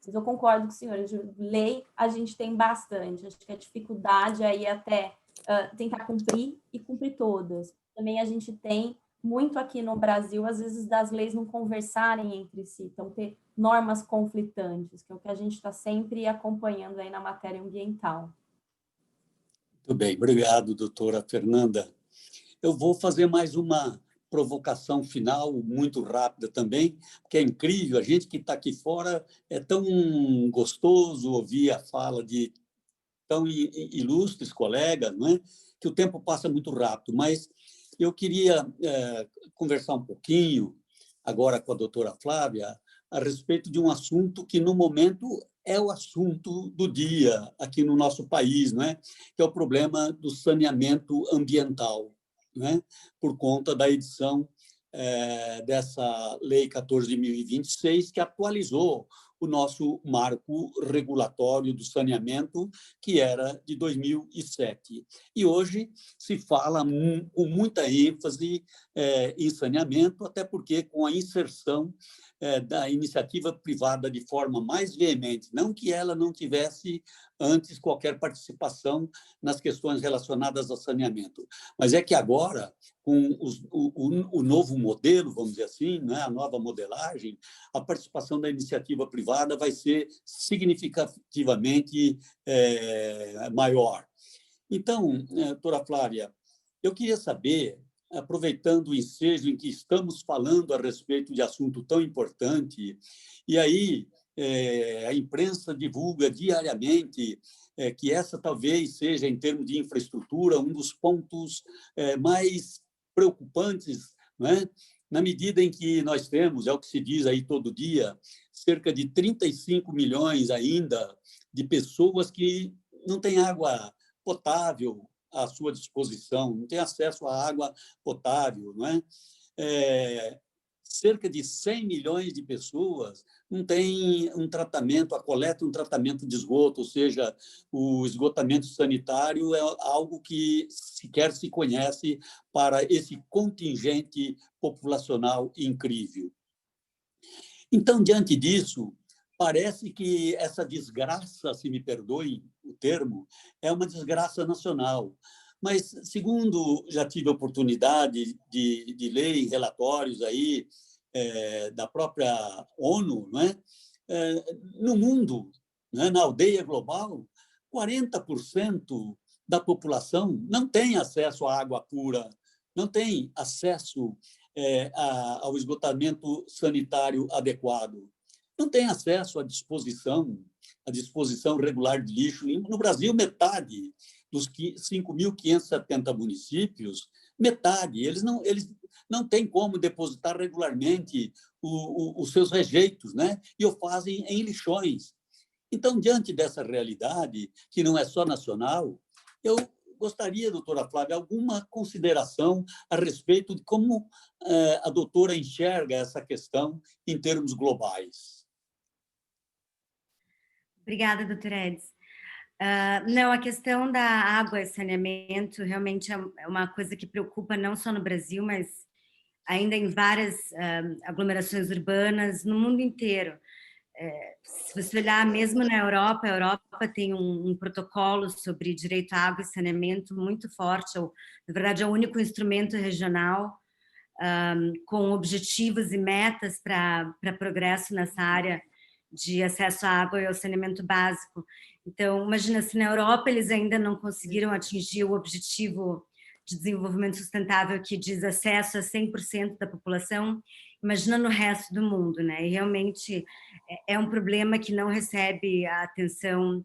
Mas eu concordo com o senhor, de lei a gente tem bastante. Acho que a dificuldade aí até tentar cumprir e cumprir todas. Também a gente tem muito aqui no Brasil, às vezes, das leis não conversarem entre si, então ter normas conflitantes, que é o que a gente está sempre acompanhando aí na matéria ambiental. Muito bem, obrigado, doutora Fernanda. Eu vou fazer mais uma provocação final, muito rápida também, porque é incrível, a gente que está aqui fora, é tão gostoso ouvir a fala de tão ilustres colegas, não é? Que o tempo passa muito rápido, mas eu queria conversar um pouquinho, agora com a doutora Flávia, a respeito de um assunto que, no momento, é o assunto do dia aqui no nosso país, não é? Que é o problema do saneamento ambiental, né? Por conta da edição dessa Lei 14.026, que atualizou o nosso marco regulatório do saneamento, que era de 2007. E hoje se fala com muita ênfase em saneamento, até porque com a inserção da iniciativa privada de forma mais veemente, não que ela não tivesse antes qualquer participação nas questões relacionadas ao saneamento, mas é que agora, com o novo modelo, vamos dizer assim, né, a nova modelagem, a participação da iniciativa privada vai ser significativamente maior. Então, doutora Flávia, eu queria saber, aproveitando o ensejo em que estamos falando a respeito de assunto tão importante, e aí a imprensa divulga diariamente que essa talvez seja, em termos de infraestrutura, um dos pontos mais preocupantes, né? Na medida em que nós temos, é o que se diz aí todo dia, cerca de 35 milhões ainda de pessoas que não têm água potável à sua disposição, não têm acesso à água potável, não é? Cerca de 100 milhões de pessoas não têm um tratamento, a coleta, um tratamento de esgoto, ou seja, o esgotamento sanitário é algo que sequer se conhece para esse contingente populacional incrível. Então, diante disso, parece que essa desgraça, se me perdoem o termo, é uma desgraça nacional. Mas, segundo já tive a oportunidade de ler em relatórios aí da própria ONU, não é? No mundo, né, na aldeia global, 40% da população não tem acesso à água pura, não tem acesso ao esgotamento sanitário adequado, não tem acesso à disposição regular de lixo. No Brasil, metade dos 5.570 municípios, metade, eles não têm como depositar regularmente os seus rejeitos, né? E o fazem em lixões. Então, diante dessa realidade, que não é só nacional, eu gostaria, doutora Flávia, alguma consideração a respeito de como a doutora enxerga essa questão em termos globais. Obrigada, doutora Edson. Não, a questão da água e saneamento realmente é uma coisa que preocupa não só no Brasil, mas ainda em várias aglomerações urbanas no mundo inteiro. Se você olhar mesmo na Europa, a Europa tem um protocolo sobre direito à água e saneamento muito forte, na verdade é o único instrumento regional com objetivos e metas para progresso nessa área de acesso à água e ao saneamento básico. Então, imagina, se na Europa eles ainda não conseguiram atingir o objetivo de desenvolvimento sustentável que diz acesso a 100% da população, imagina no resto do mundo, né? E realmente é um problema que não recebe a atenção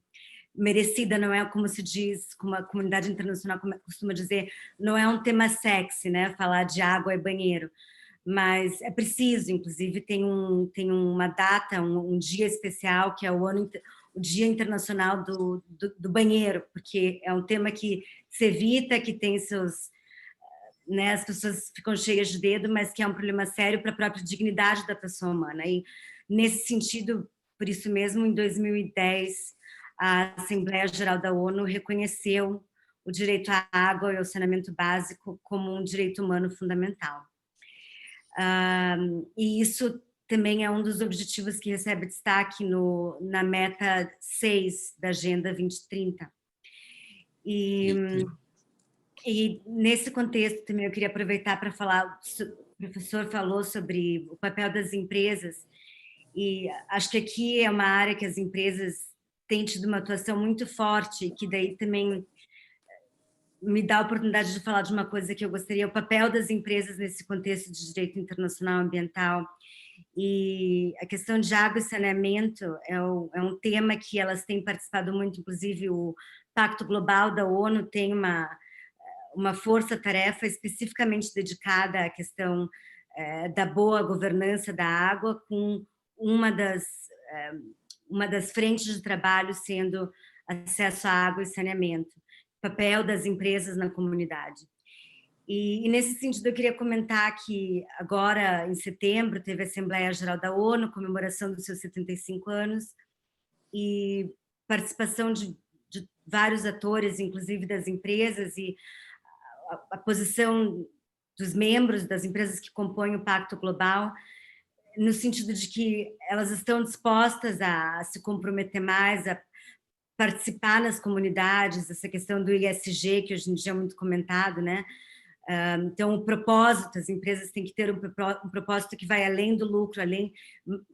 merecida, não é como se diz, como a comunidade internacional costuma dizer, não é um tema sexy, né? Falar de água e banheiro. Mas é preciso, inclusive tem uma data, um dia especial, que é o Dia Internacional do Banheiro, porque é um tema que se evita, que tem seus... Né, as pessoas ficam cheias de dedo, mas que é um problema sério para a própria dignidade da pessoa humana. E, nesse sentido, por isso mesmo, em 2010, a Assembleia Geral da ONU reconheceu o direito à água e ao saneamento básico como um direito humano fundamental. E isso também é um dos objetivos que recebe destaque na meta 6 da Agenda 2030. E nesse contexto também eu queria aproveitar para falar, o professor falou sobre o papel das empresas, e acho que aqui é uma área que as empresas têm tido uma atuação muito forte, que daí também me dá a oportunidade de falar de uma coisa que eu gostaria, o papel das empresas nesse contexto de direito internacional ambiental. E a questão de água e saneamento é um tema que elas têm participado muito, inclusive o Pacto Global da ONU tem uma força-tarefa especificamente dedicada à questão da boa governança da água, com uma das frentes de trabalho sendo acesso à água e saneamento, papel das empresas na comunidade. E nesse sentido, eu queria comentar que agora, em setembro, teve a Assembleia Geral da ONU, comemoração dos seus 75 anos, e participação de vários atores, inclusive das empresas, e a posição dos membros das empresas que compõem o Pacto Global, no sentido de que elas estão dispostas a se comprometer mais, a participar nas comunidades, essa questão do ESG, que hoje em dia é muito comentado, né? Então, o propósito, as empresas têm que ter um propósito que vai além do lucro,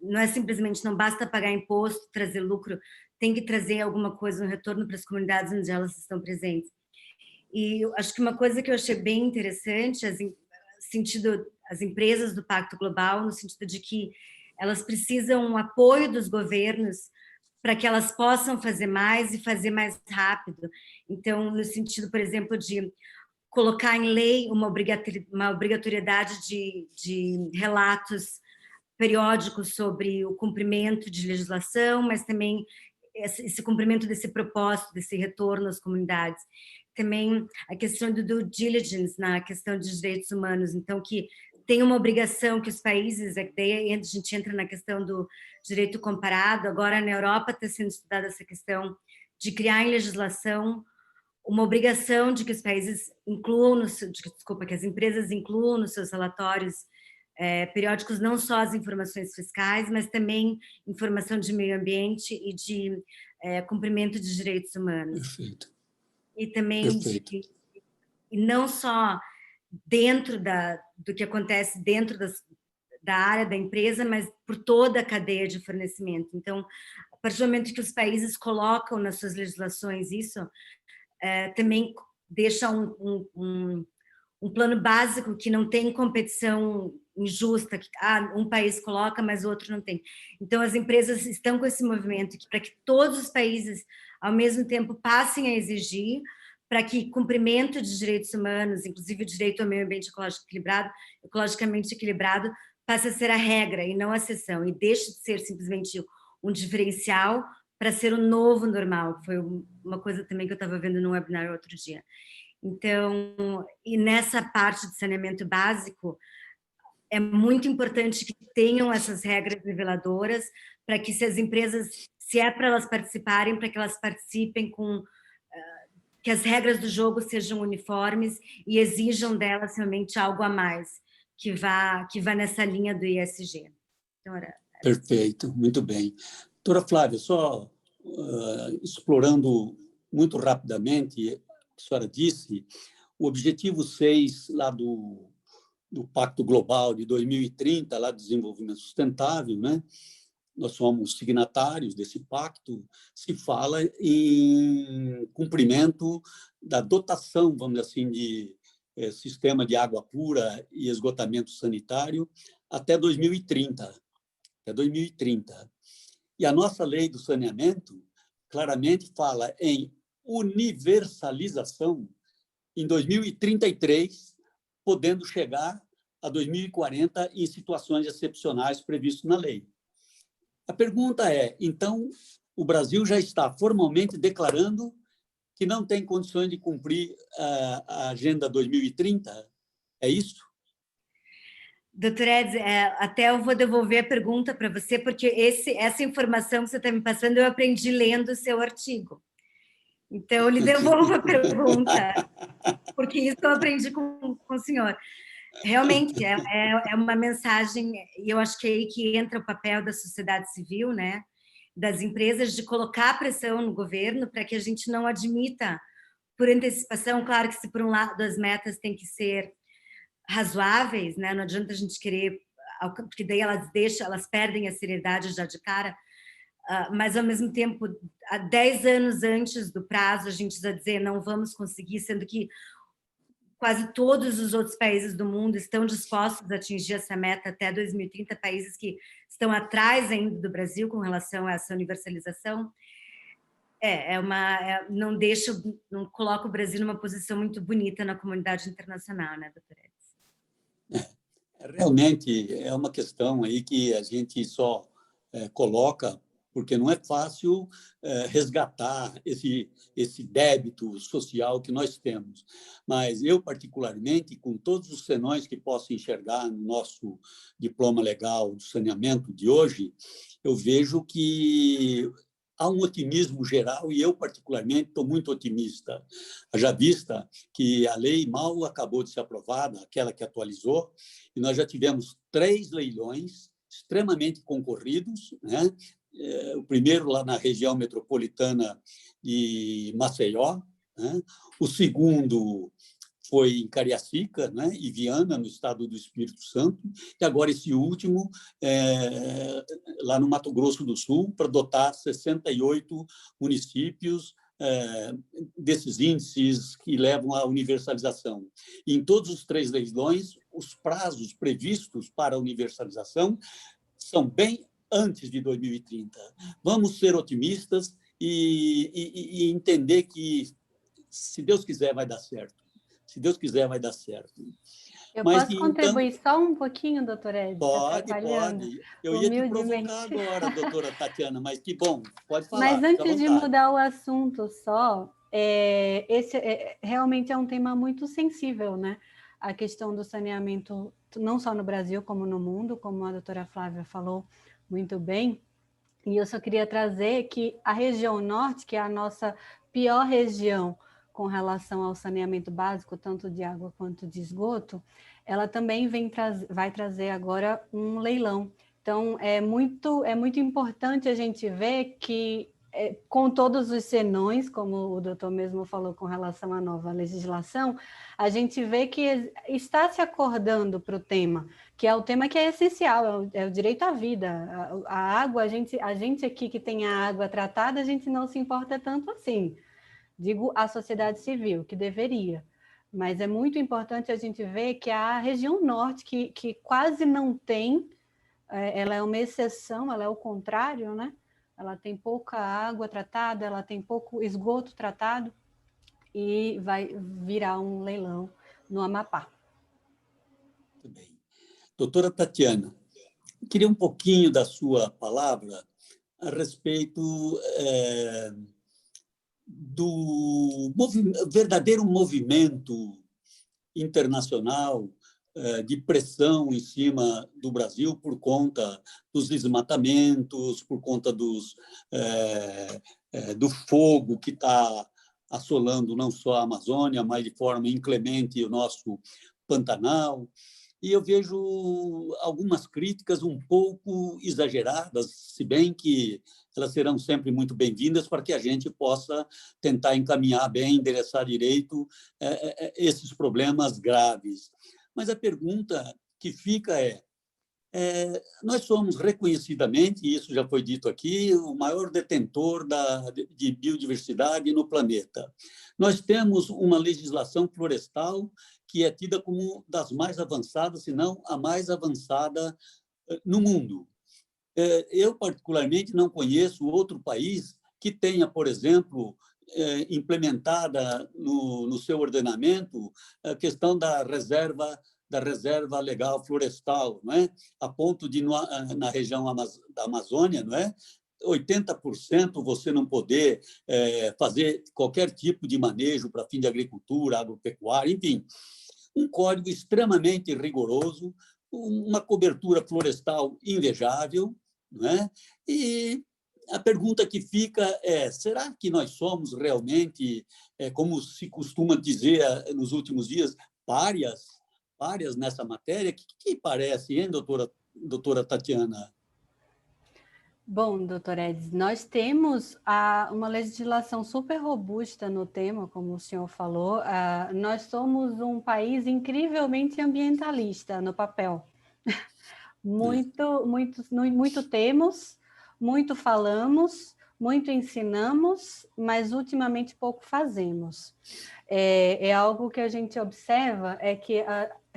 não é simplesmente, não basta pagar imposto, trazer lucro, tem que trazer alguma coisa, um retorno para as comunidades onde elas estão presentes. E eu acho que uma coisa que eu achei bem interessante, as empresas do Pacto Global, no sentido de que elas precisam do apoio dos governos para que elas possam fazer mais e fazer mais rápido. Então, no sentido, por exemplo, de colocar em lei uma obrigatoriedade de relatos periódicos sobre o cumprimento de legislação, mas também esse cumprimento desse propósito, desse retorno às comunidades. Também a questão do due diligence na questão de direitos humanos, então que tem uma obrigação que os países, daí a gente entra na questão do direito comparado, agora na Europa está sendo estudada essa questão de criar em legislação uma obrigação de que os países incluam, que as empresas incluam nos seus relatórios periódicos não só as informações fiscais, mas também informação de meio ambiente e de cumprimento de direitos humanos. Perfeito. E também e não só dentro do que acontece dentro da área da empresa, mas por toda a cadeia de fornecimento. Então, a partir do momento que os países colocam nas suas legislações isso, também deixa um plano básico que não tem competição injusta, que um país coloca, mas o outro não tem. Então, as empresas estão com esse movimento para que todos os países, ao mesmo tempo, passem a exigir para que cumprimento de direitos humanos, inclusive o direito ao meio ambiente ecologicamente equilibrado, passe a ser a regra e não a exceção, e deixe de ser simplesmente um diferencial para ser o novo normal, que foi uma coisa também que eu estava vendo no webinar outro dia. Então, e nessa parte de saneamento básico, é muito importante que tenham essas regras niveladoras para que, se as empresas, se é para elas participarem, para que elas participem com que as regras do jogo sejam uniformes e exijam delas realmente algo a mais, que vá nessa linha do ESG. Então, Perfeito, muito bem. Doutora Flávia, só explorando muito rapidamente, a senhora disse, o objetivo 6 lá do Pacto Global de 2030, lá do Desenvolvimento Sustentável, né? Nós somos signatários desse pacto, se fala em cumprimento da dotação, vamos dizer assim, de sistema de água pura e esgotamento sanitário até 2030. Até 2030. E a nossa lei do saneamento claramente fala em universalização em 2033, podendo chegar a 2040 em situações excepcionais previstas na lei. A pergunta é, então, o Brasil já está formalmente declarando que não tem condições de cumprir a Agenda 2030? É isso? Doutora Edson, até eu vou devolver a pergunta para você, porque essa informação que você está me passando, eu aprendi lendo o seu artigo. Então, eu lhe devolvo a pergunta, porque isso eu aprendi com o senhor. Realmente, é uma mensagem, e eu acho que é aí que entra o papel da sociedade civil, né? Das empresas, de colocar pressão no governo para que a gente não admita, por antecipação, claro que se por um lado as metas têm que ser razoáveis, né? Não adianta a gente querer, porque daí elas perdem a seriedade já de cara, mas ao mesmo tempo, há 10 anos antes do prazo, a gente já dizer não vamos conseguir, sendo que quase todos os outros países do mundo estão dispostos a atingir essa meta até 2030, países que estão atrás ainda do Brasil com relação a essa universalização. Não coloca o Brasil numa posição muito bonita na comunidade internacional, né, doutora Edson? Realmente é uma questão aí que a gente só coloca porque não é fácil resgatar esse débito social que nós temos. Mas eu, particularmente, com todos os senões que posso enxergar no nosso diploma legal do saneamento de hoje, eu vejo que há um otimismo geral e eu, particularmente, estou muito otimista. Já vista que a lei mal acabou de ser aprovada, aquela que atualizou, e nós já tivemos 3 leilões extremamente concorridos, né? O primeiro lá na região metropolitana de Maceió, né? O segundo foi em Cariacica, né? E Viana, no estado do Espírito Santo, e agora esse último lá no Mato Grosso do Sul, para dotar 68 municípios desses índices que levam à universalização. E em todos os 3 leilões, os prazos previstos para a universalização são bem antes de 2030. Vamos ser otimistas e entender que, se Deus quiser, vai dar certo. Se Deus quiser, vai dar certo. Posso contribuir só um pouquinho, doutora Edson? Pode. Eu ia te provocar agora, doutora Tatiana, mas que bom, pode falar. Mas antes de mudar o assunto só, esse realmente é um tema muito sensível, né? A questão do saneamento, não só no Brasil, como no mundo, como a doutora Flávia falou muito bem. E eu só queria trazer que a região norte, que é a nossa pior região com relação ao saneamento básico, tanto de água quanto de esgoto, ela também vai trazer agora um leilão. Então, é muito importante a gente ver que com todos os senões, como o doutor mesmo falou com relação à nova legislação, a gente vê que está se acordando para o tema, que é o tema que é essencial, é o direito à vida. A água, a gente aqui que tem a água tratada, a gente não se importa tanto assim. Digo a sociedade civil, que deveria. Mas é muito importante a gente ver que a região norte, que quase não tem, ela é uma exceção, ela é o contrário, né? Ela tem pouca água tratada, ela tem pouco esgoto tratado e vai virar um leilão no Amapá. Muito bem. Doutora Tatiana, eu queria um pouquinho da sua palavra a respeito do verdadeiro movimento internacional de pressão em cima do Brasil por conta dos desmatamentos, por conta do fogo que está assolando não só a Amazônia, mas de forma inclemente o nosso Pantanal. E eu vejo algumas críticas um pouco exageradas, se bem que elas serão sempre muito bem-vindas para que a gente possa tentar encaminhar bem, endereçar direito esses problemas graves. Mas a pergunta que fica nós somos reconhecidamente, e isso já foi dito aqui, o maior detentor de biodiversidade no planeta. Nós temos uma legislação florestal que é tida como das mais avançadas, se não a mais avançada no mundo. Eu, particularmente, não conheço outro país que tenha, por exemplo, implementada no seu ordenamento a questão da reserva legal florestal, não é? A ponto de, na região da Amazônia, não é? 80% você não poder fazer qualquer tipo de manejo para fim de agricultura, agropecuária, enfim. Um código extremamente rigoroso, uma cobertura florestal invejável, não é? E a pergunta que fica será que nós somos realmente, como se costuma dizer nos últimos dias, párias nessa matéria? O que parece, hein, doutora Tatiana? Bom, doutor Edson, nós temos uma legislação super robusta no tema, como o senhor falou. Nós somos um país incrivelmente ambientalista no papel. Muito temos, muito falamos, muito ensinamos, mas ultimamente pouco fazemos. É algo que a gente observa, que,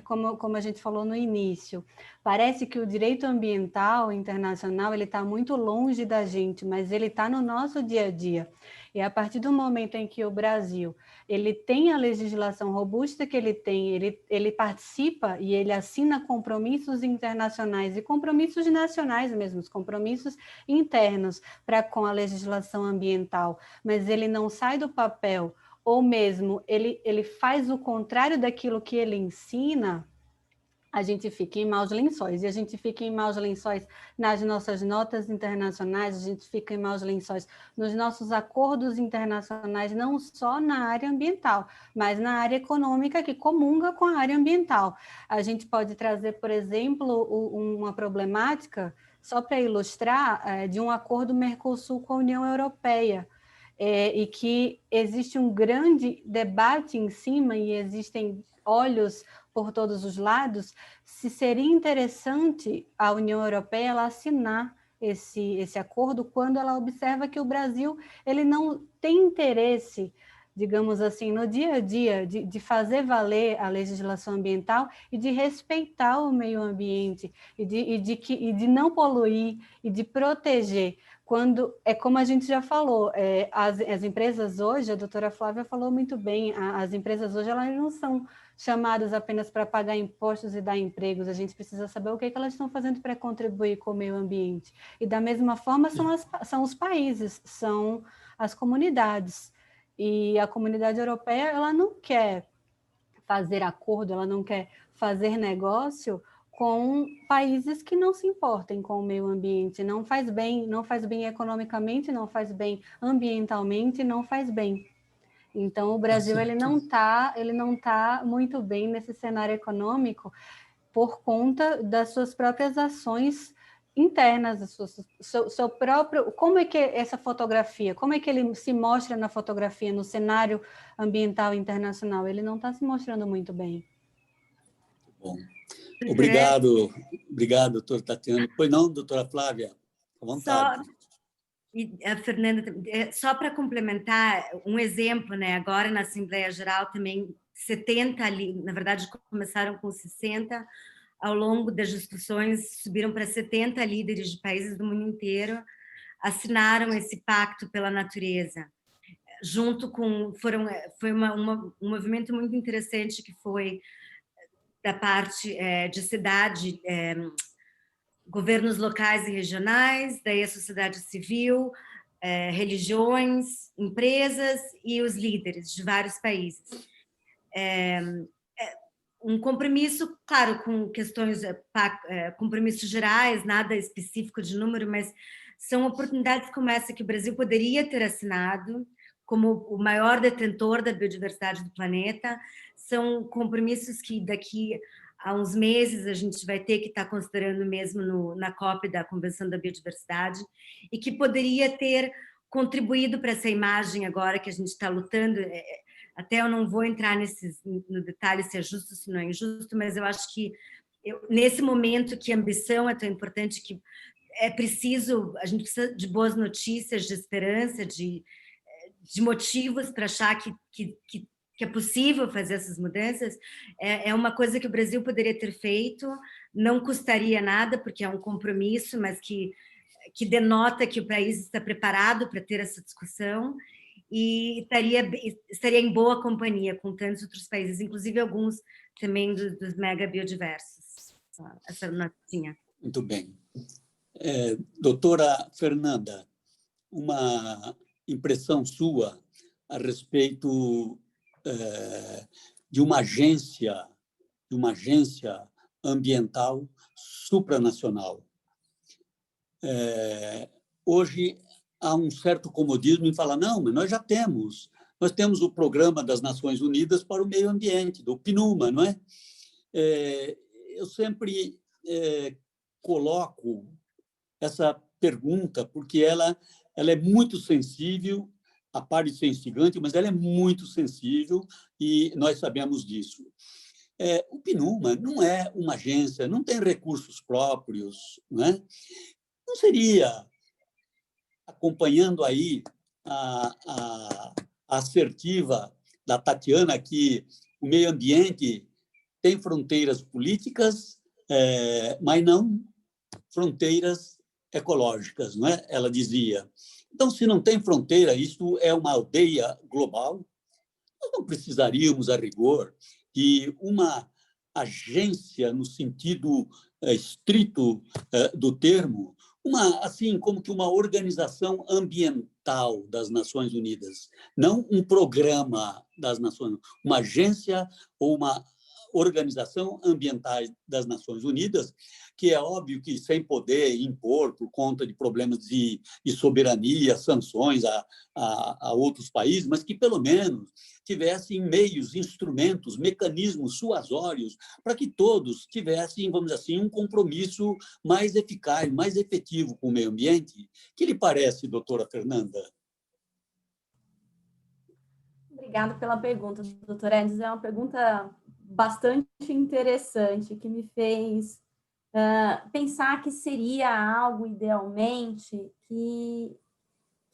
como a gente falou no início, parece que o direito ambiental internacional ele está muito longe da gente, mas ele está no nosso dia a dia. E a partir do momento em que o Brasil ele tem a legislação robusta que ele tem, ele participa e ele assina compromissos internacionais e compromissos nacionais mesmo, compromissos internos com a legislação ambiental, mas ele não sai do papel, ou mesmo ele faz o contrário daquilo que ele ensina, a gente fica em maus lençóis. E a gente fica em maus lençóis nas nossas notas internacionais, a gente fica em maus lençóis nos nossos acordos internacionais, não só na área ambiental, mas na área econômica que comunga com a área ambiental. A gente pode trazer, por exemplo, uma problemática, só para ilustrar, de um acordo Mercosul com a União Europeia, e que existe um grande debate em cima e existem olhos por todos os lados, se seria interessante a União Europeia ela assinar esse acordo quando ela observa que o Brasil ele não tem interesse, digamos assim, no dia a dia, de fazer valer a legislação ambiental e de respeitar o meio ambiente e de não poluir e de proteger. Quando, como a gente já falou, as empresas hoje, a doutora Flávia falou muito bem, as empresas hoje elas não são chamadas apenas para pagar impostos e dar empregos, a gente precisa saber o que elas estão fazendo para contribuir com o meio ambiente. E da mesma forma são os países, são as comunidades. E a comunidade europeia ela não quer fazer acordo, ela não quer fazer negócio com países que não se importem com o meio ambiente, não faz bem economicamente, não faz bem ambientalmente, não faz bem. Então o Brasil ele não tá muito bem nesse cenário econômico por conta das suas próprias ações internas, seu próprio, como é que essa fotografia, como é que ele se mostra na fotografia, no cenário ambiental internacional? Ele não está se mostrando muito bem. Bom, obrigado, doutora Tatiana. Pois não, doutora Flávia, à vontade. A Fernanda, só para complementar, um exemplo, né? Agora na Assembleia Geral também 70 ali, na verdade começaram com 60, ao longo das discussões subiram para 70 líderes de países do mundo inteiro, assinaram esse pacto pela natureza, junto com, foi um movimento muito interessante que foi da parte de cidade, governos locais e regionais, daí a sociedade civil, religiões, empresas e os líderes de vários países. Um compromisso, claro, com questões, compromissos gerais, nada específico de número, mas são oportunidades como essa que o Brasil poderia ter assinado, como o maior detentor da biodiversidade do planeta, são compromissos que daqui a uns meses a gente vai ter que estar considerando mesmo na COP da Convenção da Biodiversidade, e que poderia ter contribuído para essa imagem agora que a gente está lutando. Até eu não vou entrar no detalhe se é justo ou se não é injusto, mas eu acho que nesse momento que a ambição é tão importante, que é preciso, a gente precisa de boas notícias, de esperança, de motivos para achar que é possível fazer essas mudanças, é uma coisa que o Brasil poderia ter feito, não custaria nada, porque é um compromisso, mas que denota que o país está preparado para ter essa discussão, e estaria em boa companhia com tantos outros países, inclusive alguns também dos mega biodiversos. Essa notinha. Muito bem. Doutora Fernanda, uma impressão sua a respeito de uma agência ambiental supranacional. Hoje há um certo comodismo em falar, não, mas nós temos o Programa das Nações Unidas para o Meio Ambiente, do PNUMA, não é? Eu sempre coloco essa pergunta porque ela é muito sensível, a par de ser instigante, mas ela é muito sensível e nós sabemos disso. O PNUMA não é uma agência, não tem recursos próprios, não é? Não seria, acompanhando aí a assertiva da Tatiana, que o meio ambiente tem fronteiras políticas, mas não fronteiras ecológicas, não é? Ela dizia. Então, se não tem fronteira, isto é uma aldeia global, nós não precisaríamos, a rigor, de uma agência no sentido estrito do termo, assim como que uma organização ambiental das Nações Unidas, não um programa das Nações Unidas, uma agência ou uma organização ambiental das Nações Unidas, que é óbvio que sem poder impor, por conta de problemas de soberania, sanções a outros países, mas que, pelo menos, tivessem meios, instrumentos, mecanismos suasórios para que todos tivessem, vamos dizer assim, um compromisso mais eficaz, mais efetivo com o meio ambiente. O que lhe parece, doutora Fernanda? Obrigada pela pergunta, doutora Edis. É uma pergunta bastante interessante, que me fez pensar que seria algo, idealmente, que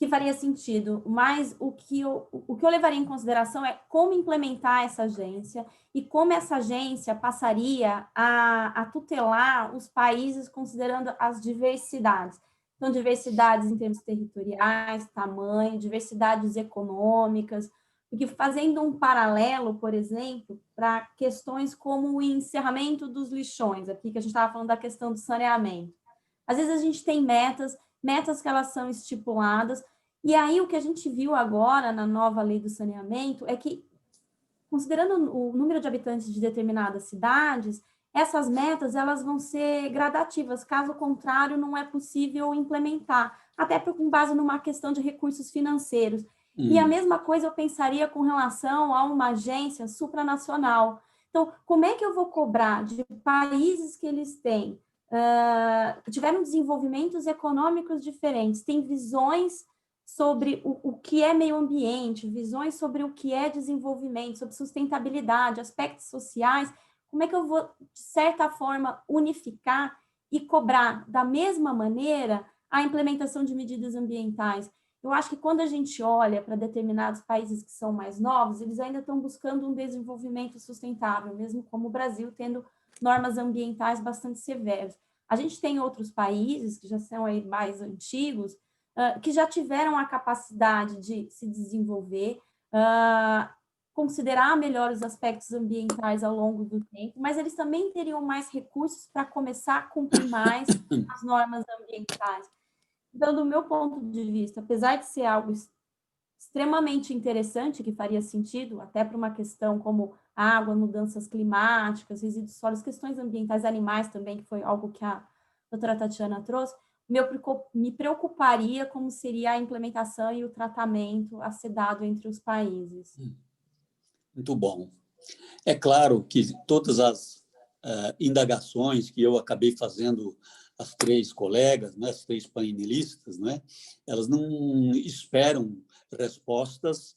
faria sentido, mas o que eu levaria em consideração é como implementar essa agência e como essa agência passaria a tutelar os países considerando as diversidades. Então, diversidades em termos territoriais, tamanho, diversidades econômicas, porque fazendo um paralelo, por exemplo, para questões como o encerramento dos lixões, aqui que a gente estava falando da questão do saneamento. Às vezes a gente tem metas que elas são estipuladas, e aí o que a gente viu agora na nova lei do saneamento é que, considerando o número de habitantes de determinadas cidades, essas metas elas vão ser gradativas, caso contrário não é possível implementar, até com base numa questão de recursos financeiros. E a mesma coisa eu pensaria com relação a uma agência supranacional. Então, como é que eu vou cobrar de países que eles têm tiveram desenvolvimentos econômicos diferentes, têm visões sobre o que é meio ambiente, visões sobre o que é desenvolvimento, sobre sustentabilidade, aspectos sociais. Como é que eu vou, de certa forma, unificar e cobrar da mesma maneira a implementação de medidas ambientais? Eu acho que quando a gente olha para determinados países que são mais novos, eles ainda estão buscando um desenvolvimento sustentável, mesmo como o Brasil tendo normas ambientais bastante severas. A gente tem outros países que já são aí mais antigos, que já tiveram a capacidade de se desenvolver, considerar melhor os aspectos ambientais ao longo do tempo, mas eles também teriam mais recursos para começar a cumprir mais as normas ambientais. Então, do meu ponto de vista, apesar de ser algo extremamente interessante, que faria sentido, até para uma questão como água, mudanças climáticas, resíduos sólidos, questões ambientais, animais também, que foi algo que a doutora Tatiana trouxe, me preocuparia como seria a implementação e o tratamento a ser dado entre os países. Muito bom. É claro que todas as indagações que eu acabei fazendo as 3 colegas, né, as 3 painelistas, né, elas não esperam respostas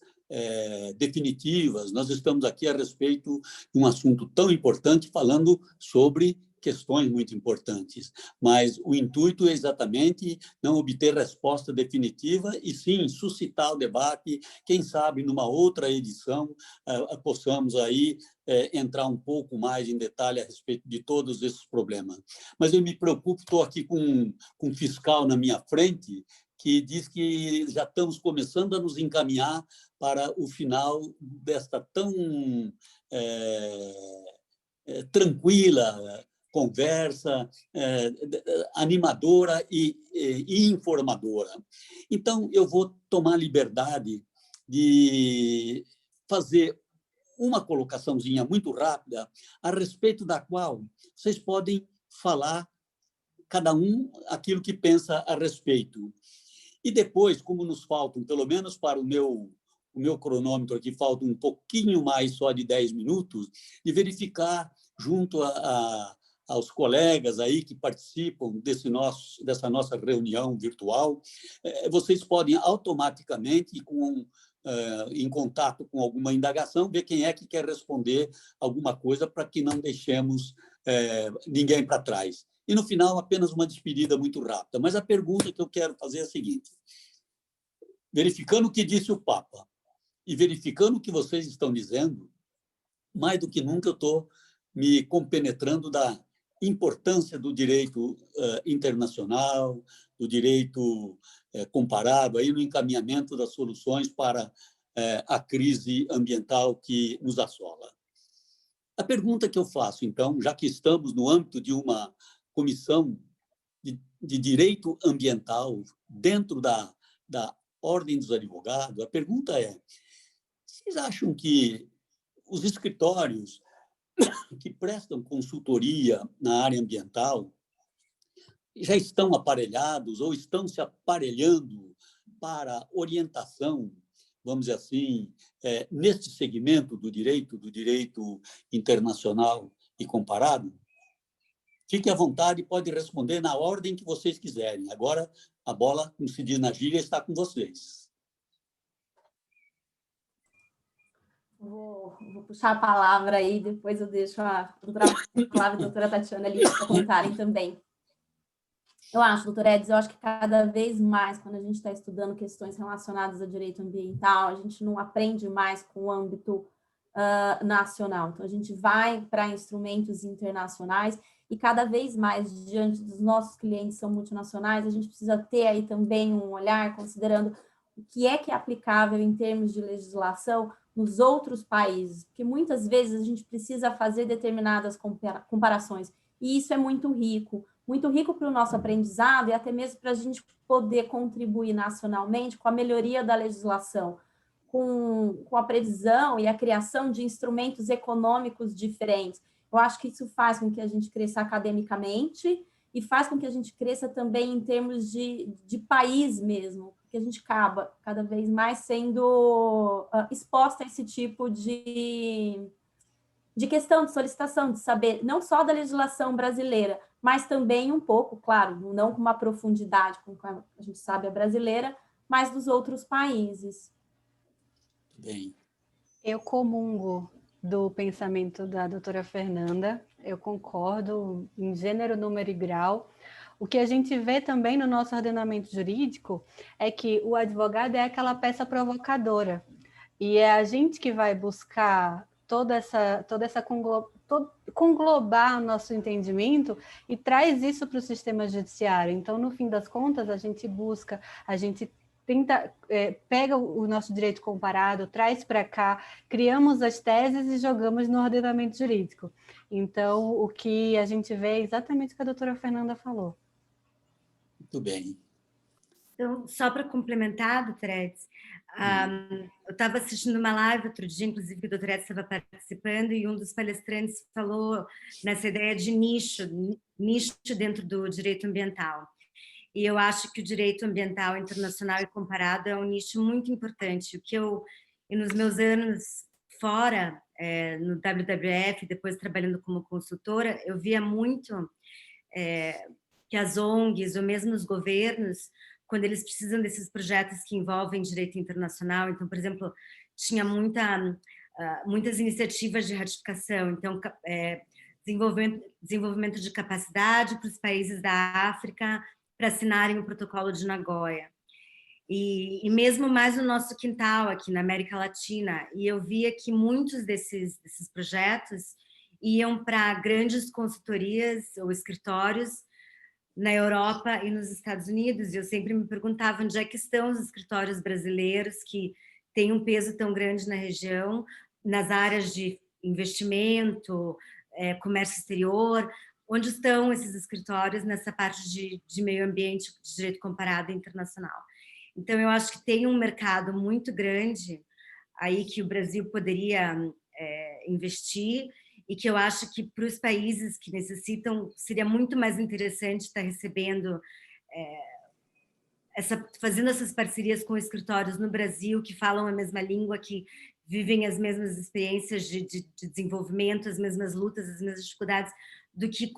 definitivas. Nós estamos aqui a respeito de um assunto tão importante, falando sobre questões muito importantes, mas o intuito é exatamente não obter resposta definitiva e sim suscitar o debate, quem sabe numa outra edição possamos aí entrar um pouco mais em detalhe a respeito de todos esses problemas. Mas eu me preocupo, estou aqui com um fiscal na minha frente que diz que já estamos começando a nos encaminhar para o final desta tão tranquila conversa, animadora e informadora. Então, eu vou tomar a liberdade de fazer uma colocaçãozinha muito rápida a respeito da qual vocês podem falar, cada um, aquilo que pensa a respeito. E depois, como nos faltam, pelo menos para o meu cronômetro aqui, falta um pouquinho mais só de 10 minutos, de verificar junto aos colegas aí que participam dessa nossa reunião virtual, vocês podem automaticamente, em contato com alguma indagação, ver quem é que quer responder alguma coisa para que não deixemos ninguém para trás. E, no final, apenas uma despedida muito rápida. Mas a pergunta que eu quero fazer é a seguinte. Verificando o que disse o Papa e verificando o que vocês estão dizendo, mais do que nunca eu estou me compenetrando da importância do direito internacional, do direito comparado aí no encaminhamento das soluções para a crise ambiental que nos assola. A pergunta que eu faço, então, já que estamos no âmbito de uma comissão de direito ambiental dentro da Ordem dos Advogados, a pergunta é: vocês acham que os escritórios que prestam consultoria na área ambiental já estão aparelhados ou estão se aparelhando para orientação, vamos dizer assim, neste segmento do direito internacional e comparado? Fique à vontade, pode responder na ordem que vocês quiserem. Agora, a bola, como se diz na gíria, está com vocês. Vou puxar a palavra aí, depois eu deixo a doutora Flávia e a doutora Tatiana ali para comentarem também. Eu acho, doutora Edson, eu acho que cada vez mais, quando a gente está estudando questões relacionadas ao direito ambiental, a gente não aprende mais com o âmbito nacional. Então, a gente vai para instrumentos internacionais e cada vez mais, diante dos nossos clientes que são multinacionais, a gente precisa ter aí também um olhar, considerando o que é aplicável em termos de legislação nos outros países, porque muitas vezes a gente precisa fazer determinadas comparações, e isso é muito rico para o nosso aprendizado e até mesmo para a gente poder contribuir nacionalmente com a melhoria da legislação, com a previsão e a criação de instrumentos econômicos diferentes. Eu acho que isso faz com que a gente cresça academicamente e faz com que a gente cresça também em termos de país mesmo, porque a gente acaba cada vez mais sendo exposta a esse tipo de questão de solicitação, de saber não só da legislação brasileira, mas também um pouco, claro, não com uma profundidade com que a gente sabe a brasileira, mas dos outros países. Bem. Eu comungo do pensamento da doutora Fernanda, eu concordo em gênero, número e grau. O que a gente vê também no nosso ordenamento jurídico é que o advogado é aquela peça provocadora, e é a gente que vai buscar conglobar o nosso entendimento e traz isso para o sistema judiciário. Então, no fim das contas, a gente busca, a gente tenta, pega o nosso direito comparado, traz para cá, criamos as teses e jogamos no ordenamento jurídico. Então, o que a gente vê é exatamente o que a doutora Fernanda falou. Muito bem. Então, só para complementar, doutora Edson, eu estava assistindo uma live outro dia, inclusive, que a doutora Edson estava participando, e um dos palestrantes falou nessa ideia de nicho dentro do direito ambiental. E eu acho que o direito ambiental internacional e comparado é um nicho muito importante. O que e nos meus anos fora, no WWF, depois trabalhando como consultora, eu via muito que as ONGs, ou mesmo os governos, quando eles precisam desses projetos que envolvem direito internacional, então, por exemplo, tinha muitas iniciativas de ratificação, então, desenvolvimento de capacidade para os países da África para assinarem o protocolo de Nagoya. E mesmo mais no nosso quintal, aqui na América Latina, e eu via que muitos desses projetos iam para grandes consultorias ou escritórios na Europa e nos Estados Unidos, e eu sempre me perguntava onde é que estão os escritórios brasileiros que têm um peso tão grande na região, nas áreas de investimento, comércio exterior, onde estão esses escritórios nessa parte de meio ambiente, de direito comparado internacional. Então, eu acho que tem um mercado muito grande aí que o Brasil poderia investir, e que eu acho que para os países que necessitam seria muito mais interessante estar recebendo, fazendo essas parcerias com escritórios no Brasil que falam a mesma língua, que vivem as mesmas experiências de desenvolvimento, as mesmas lutas, as mesmas dificuldades, do que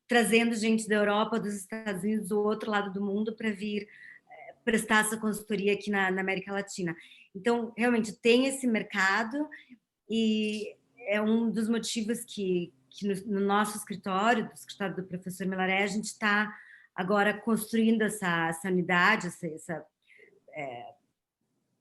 trazendo gente da Europa, dos Estados Unidos, do outro lado do mundo, para vir prestar essa consultoria aqui na América Latina. Então, realmente, tem esse mercado, e é um dos motivos que no nosso escritório, do escritório do professor Milaré, a gente está agora construindo essa unidade, essa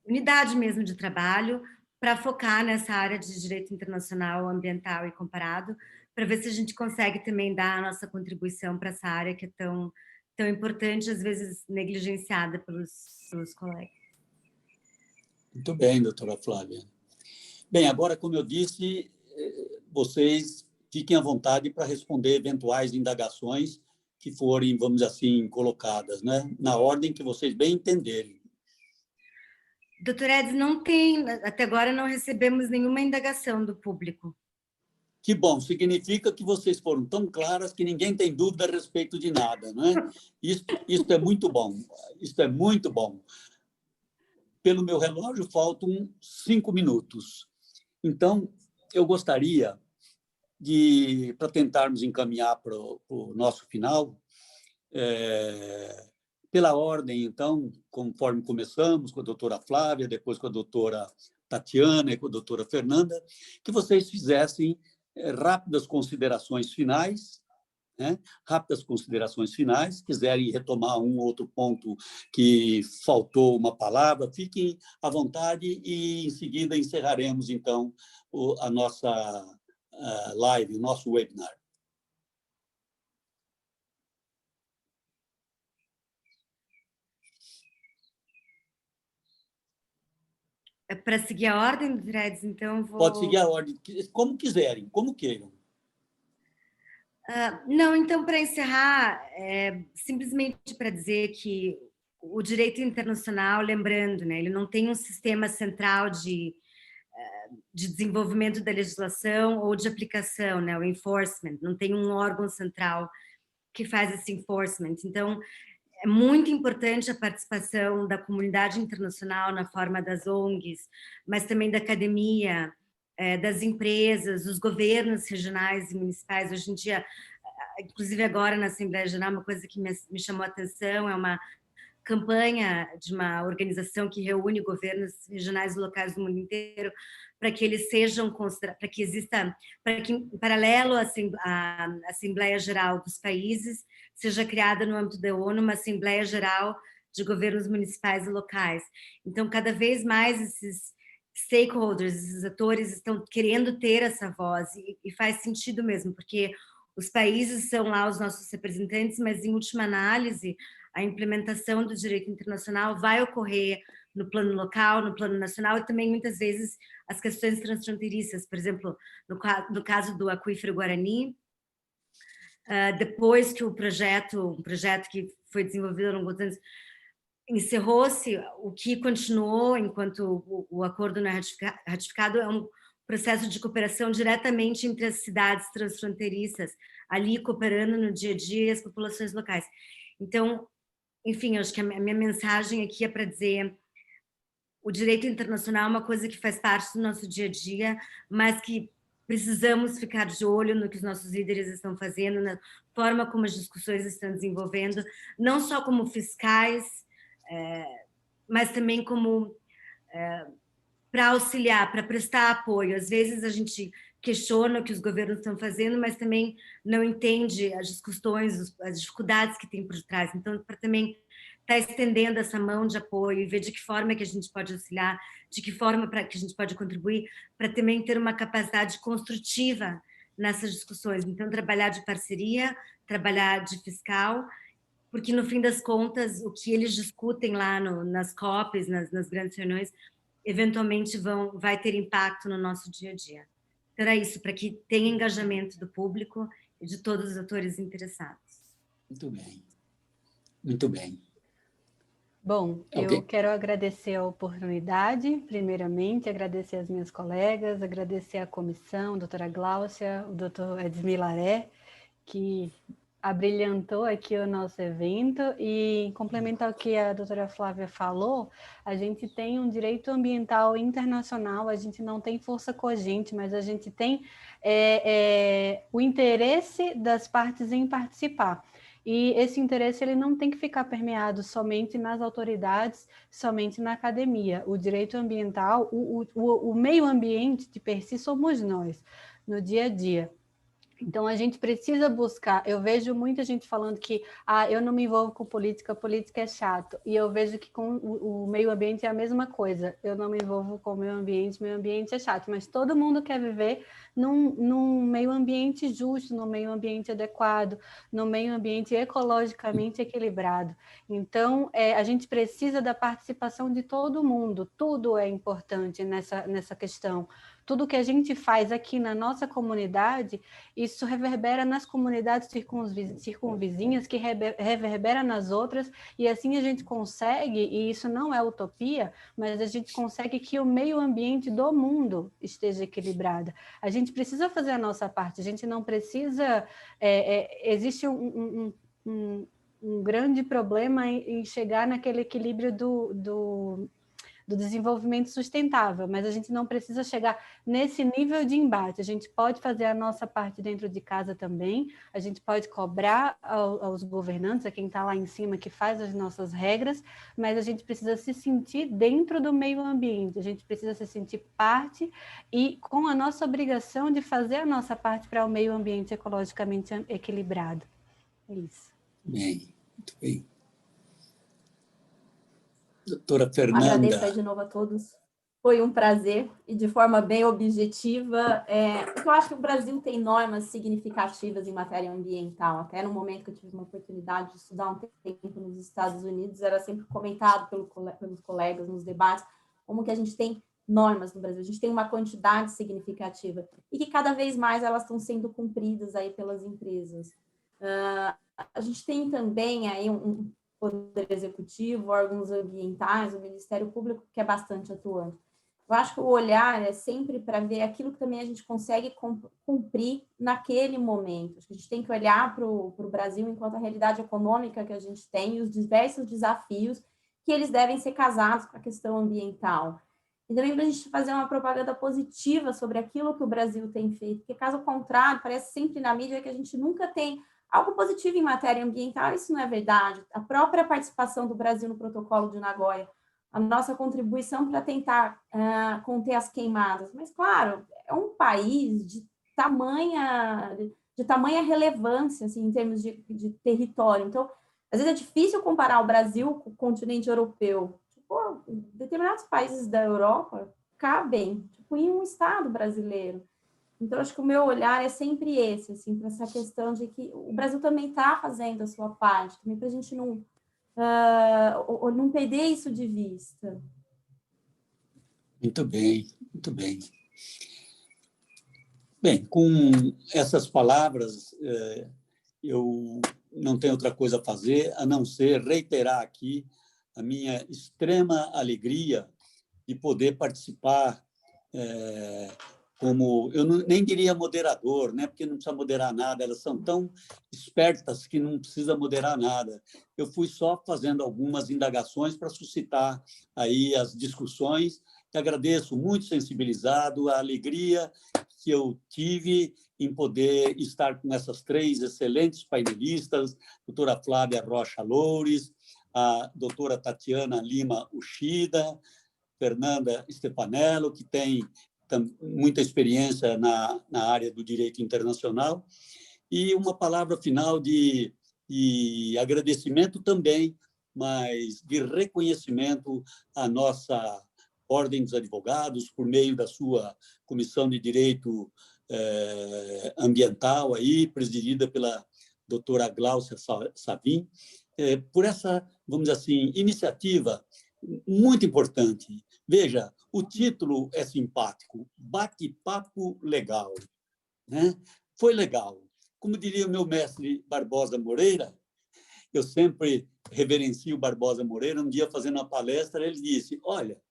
unidade mesmo de trabalho, para focar nessa área de direito internacional, ambiental e comparado, para ver se a gente consegue também dar a nossa contribuição para essa área que é tão importante, às vezes negligenciada pelos colegas. Muito bem, doutora Flávia. Bem, agora, como eu disse, vocês fiquem à vontade para responder eventuais indagações que forem, vamos dizer assim, colocadas, né? Na ordem que vocês bem entenderem. Doutora Edson, até agora não recebemos nenhuma indagação do público. Que bom, significa que vocês foram tão claras que ninguém tem dúvida a respeito de nada, não é? Isso é muito bom, isso é muito bom. Pelo meu relógio, faltam 5 minutos. Então, eu gostaria para tentarmos encaminhar para o nosso final, pela ordem, então, conforme começamos, com a doutora Flávia, depois com a doutora Tatiana e com a doutora Fernanda, que vocês fizessem rápidas considerações finais, né? Rápidas considerações finais. Quiserem retomar um ou outro ponto que faltou uma palavra, fiquem à vontade, e em seguida encerraremos, então, a nossa live, o nosso webinar. Para seguir a ordem, doutora Edson, então vou... Pode seguir a ordem, como quiserem, como queiram. Não, então, para encerrar, simplesmente para dizer que o direito internacional, lembrando, né, ele não tem um sistema central de desenvolvimento da legislação ou de aplicação, né, o enforcement, não tem um órgão central que faz esse enforcement. Então, é muito importante a participação da comunidade internacional na forma das ONGs, mas também da academia, das empresas, dos governos regionais e municipais. Hoje em dia, inclusive agora na Assembleia Geral, uma coisa que me chamou a atenção é uma campanha de uma organização que reúne governos regionais e locais do mundo inteiro para que eles sejam considerados, para que exista, para que em paralelo à Assembleia Geral dos países seja criada no âmbito da ONU uma Assembleia Geral de governos municipais e locais. Então, cada vez mais esses stakeholders, esses atores estão querendo ter essa voz e faz sentido mesmo, porque os países são lá os nossos representantes, mas em última análise a implementação do direito internacional vai ocorrer no plano local, no plano nacional e também muitas vezes as questões transfronteiriças, por exemplo, no caso do aquífero Guarani, depois que um projeto que foi desenvolvido há alguns anos, encerrou-se, o que continuou enquanto o acordo não é ratificado é um processo de cooperação diretamente entre as cidades transfronteiriças, ali cooperando no dia a dia e as populações locais. Então, enfim, eu acho que a minha mensagem aqui é para dizer o direito internacional é uma coisa que faz parte do nosso dia a dia, mas que precisamos ficar de olho no que os nossos líderes estão fazendo, na forma como as discussões estão desenvolvendo, não só como fiscais, mas também como para auxiliar, para prestar apoio. Às vezes a gente questiona o que os governos estão fazendo, mas também não entende as discussões, as dificuldades que tem por trás. Então, para também estar estendendo essa mão de apoio e ver de que forma que a gente pode auxiliar, de que forma que a gente pode contribuir, para também ter uma capacidade construtiva nessas discussões. Então, trabalhar de parceria, trabalhar de fiscal, porque, no fim das contas, o que eles discutem lá nas COPs, nas grandes reuniões, eventualmente vai ter impacto no nosso dia a dia. Então, é isso, para que tenha engajamento do público e de todos os atores interessados. Muito bem. Muito bem. Bom, eu quero agradecer a oportunidade, primeiramente, agradecer as minhas colegas, agradecer a comissão, a doutora Gláucia, o doutor Edmir Laré, que abrilhantou aqui o nosso evento, e complementar o que a doutora Flávia falou, a gente tem um direito ambiental internacional, a gente não tem força cogente, mas a gente tem o interesse das partes em participar. E esse interesse ele não tem que ficar permeado somente nas autoridades, somente na academia. O direito ambiental, o meio ambiente de per si somos nós, no dia a dia. Então, a gente precisa buscar, eu vejo muita gente falando que eu não me envolvo com política, política é chato, e eu vejo que com o meio ambiente é a mesma coisa, eu não me envolvo com o meio ambiente é chato, mas todo mundo quer viver num meio ambiente justo, num meio ambiente adequado, num meio ambiente ecologicamente equilibrado. Então, a gente precisa da participação de todo mundo, tudo é importante nessa questão. Tudo que a gente faz aqui na nossa comunidade, isso reverbera nas comunidades circunvizinhas, que reverbera nas outras, e assim a gente consegue, e isso não é utopia, mas a gente consegue que o meio ambiente do mundo esteja equilibrado. A gente precisa fazer a nossa parte, a gente não precisa... existe um grande problema em chegar naquele equilíbrio do desenvolvimento sustentável, mas a gente não precisa chegar nesse nível de embate. A gente pode fazer a nossa parte dentro de casa também, a gente pode cobrar aos governantes, a quem está lá em cima, que faz as nossas regras, mas a gente precisa se sentir dentro do meio ambiente, a gente precisa se sentir parte e com a nossa obrigação de fazer a nossa parte para o meio ambiente ecologicamente equilibrado. É isso. Bem, muito bem. Doutora Fernanda. Agradeço aí de novo a todos. Foi um prazer e de forma bem objetiva. Eu acho que o Brasil tem normas significativas em matéria ambiental. Até no momento que eu tive uma oportunidade de estudar um tempo nos Estados Unidos, era sempre comentado pelos colegas nos debates como que a gente tem normas no Brasil. A gente tem uma quantidade significativa e que cada vez mais elas estão sendo cumpridas aí pelas empresas. A gente tem também aí um Poder Executivo, órgãos ambientais, o Ministério Público, que é bastante atuante. Eu acho que o olhar é sempre para ver aquilo que também a gente consegue cumprir naquele momento. Acho que a gente tem que olhar para o Brasil enquanto a realidade econômica que a gente tem e os diversos desafios que eles devem ser casados com a questão ambiental. E também para a gente fazer uma propaganda positiva sobre aquilo que o Brasil tem feito, porque caso contrário, parece sempre na mídia que a gente nunca tem algo positivo em matéria ambiental, isso não é verdade. A própria participação do Brasil no Protocolo de Nagoya, a nossa contribuição para tentar conter as queimadas. Mas, claro, é um país de tamanha relevância, assim, em termos de território. Então, às vezes é difícil comparar o Brasil com o continente europeu. Tipo, determinados países da Europa cabem, tipo, em um estado brasileiro. Então, acho que o meu olhar é sempre esse, assim, para essa questão de que o Brasil também está fazendo a sua parte, também para a gente não perder isso de vista. Muito bem, muito bem. Bem, com essas palavras, eu não tenho outra coisa a fazer a não ser reiterar aqui a minha extrema alegria de poder participar como, eu nem diria moderador, né? Porque não precisa moderar nada, elas são tão espertas que não precisa moderar nada. Eu fui só fazendo algumas indagações para suscitar aí as discussões, e agradeço, muito sensibilizado, a alegria que eu tive em poder estar com essas 3 excelentes painelistas, doutora Flávia Rocha Loures, a doutora Tatiana Lima Uchida, Fernanda Stefanello, que tem muita experiência na área do direito internacional, e uma palavra final de agradecimento também, mas de reconhecimento à nossa Ordem dos Advogados, por meio da sua Comissão de Direito Ambiental, aí, presidida pela doutora Gláucia Savim, por essa, vamos dizer assim, iniciativa muito importante. Veja, o título é simpático, Bate-Papo Legal, né? Foi legal. Como diria o meu mestre Barbosa Moreira, eu sempre reverencio Barbosa Moreira, um dia fazendo uma palestra, ele disse, olha,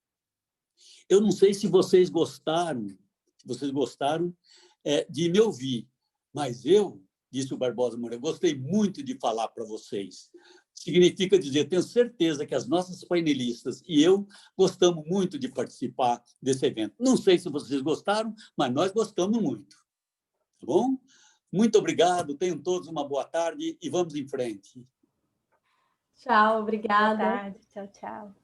eu não sei se vocês gostaram de me ouvir, mas eu, disse o Barbosa Moreira, gostei muito de falar para vocês. Significa dizer, tenho certeza que as nossas painelistas e eu gostamos muito de participar desse evento. Não sei se vocês gostaram, mas nós gostamos muito. Tá bom? Muito obrigado, tenham todos uma boa tarde e vamos em frente. Tchau, obrigada. Boa tarde, tchau, tchau.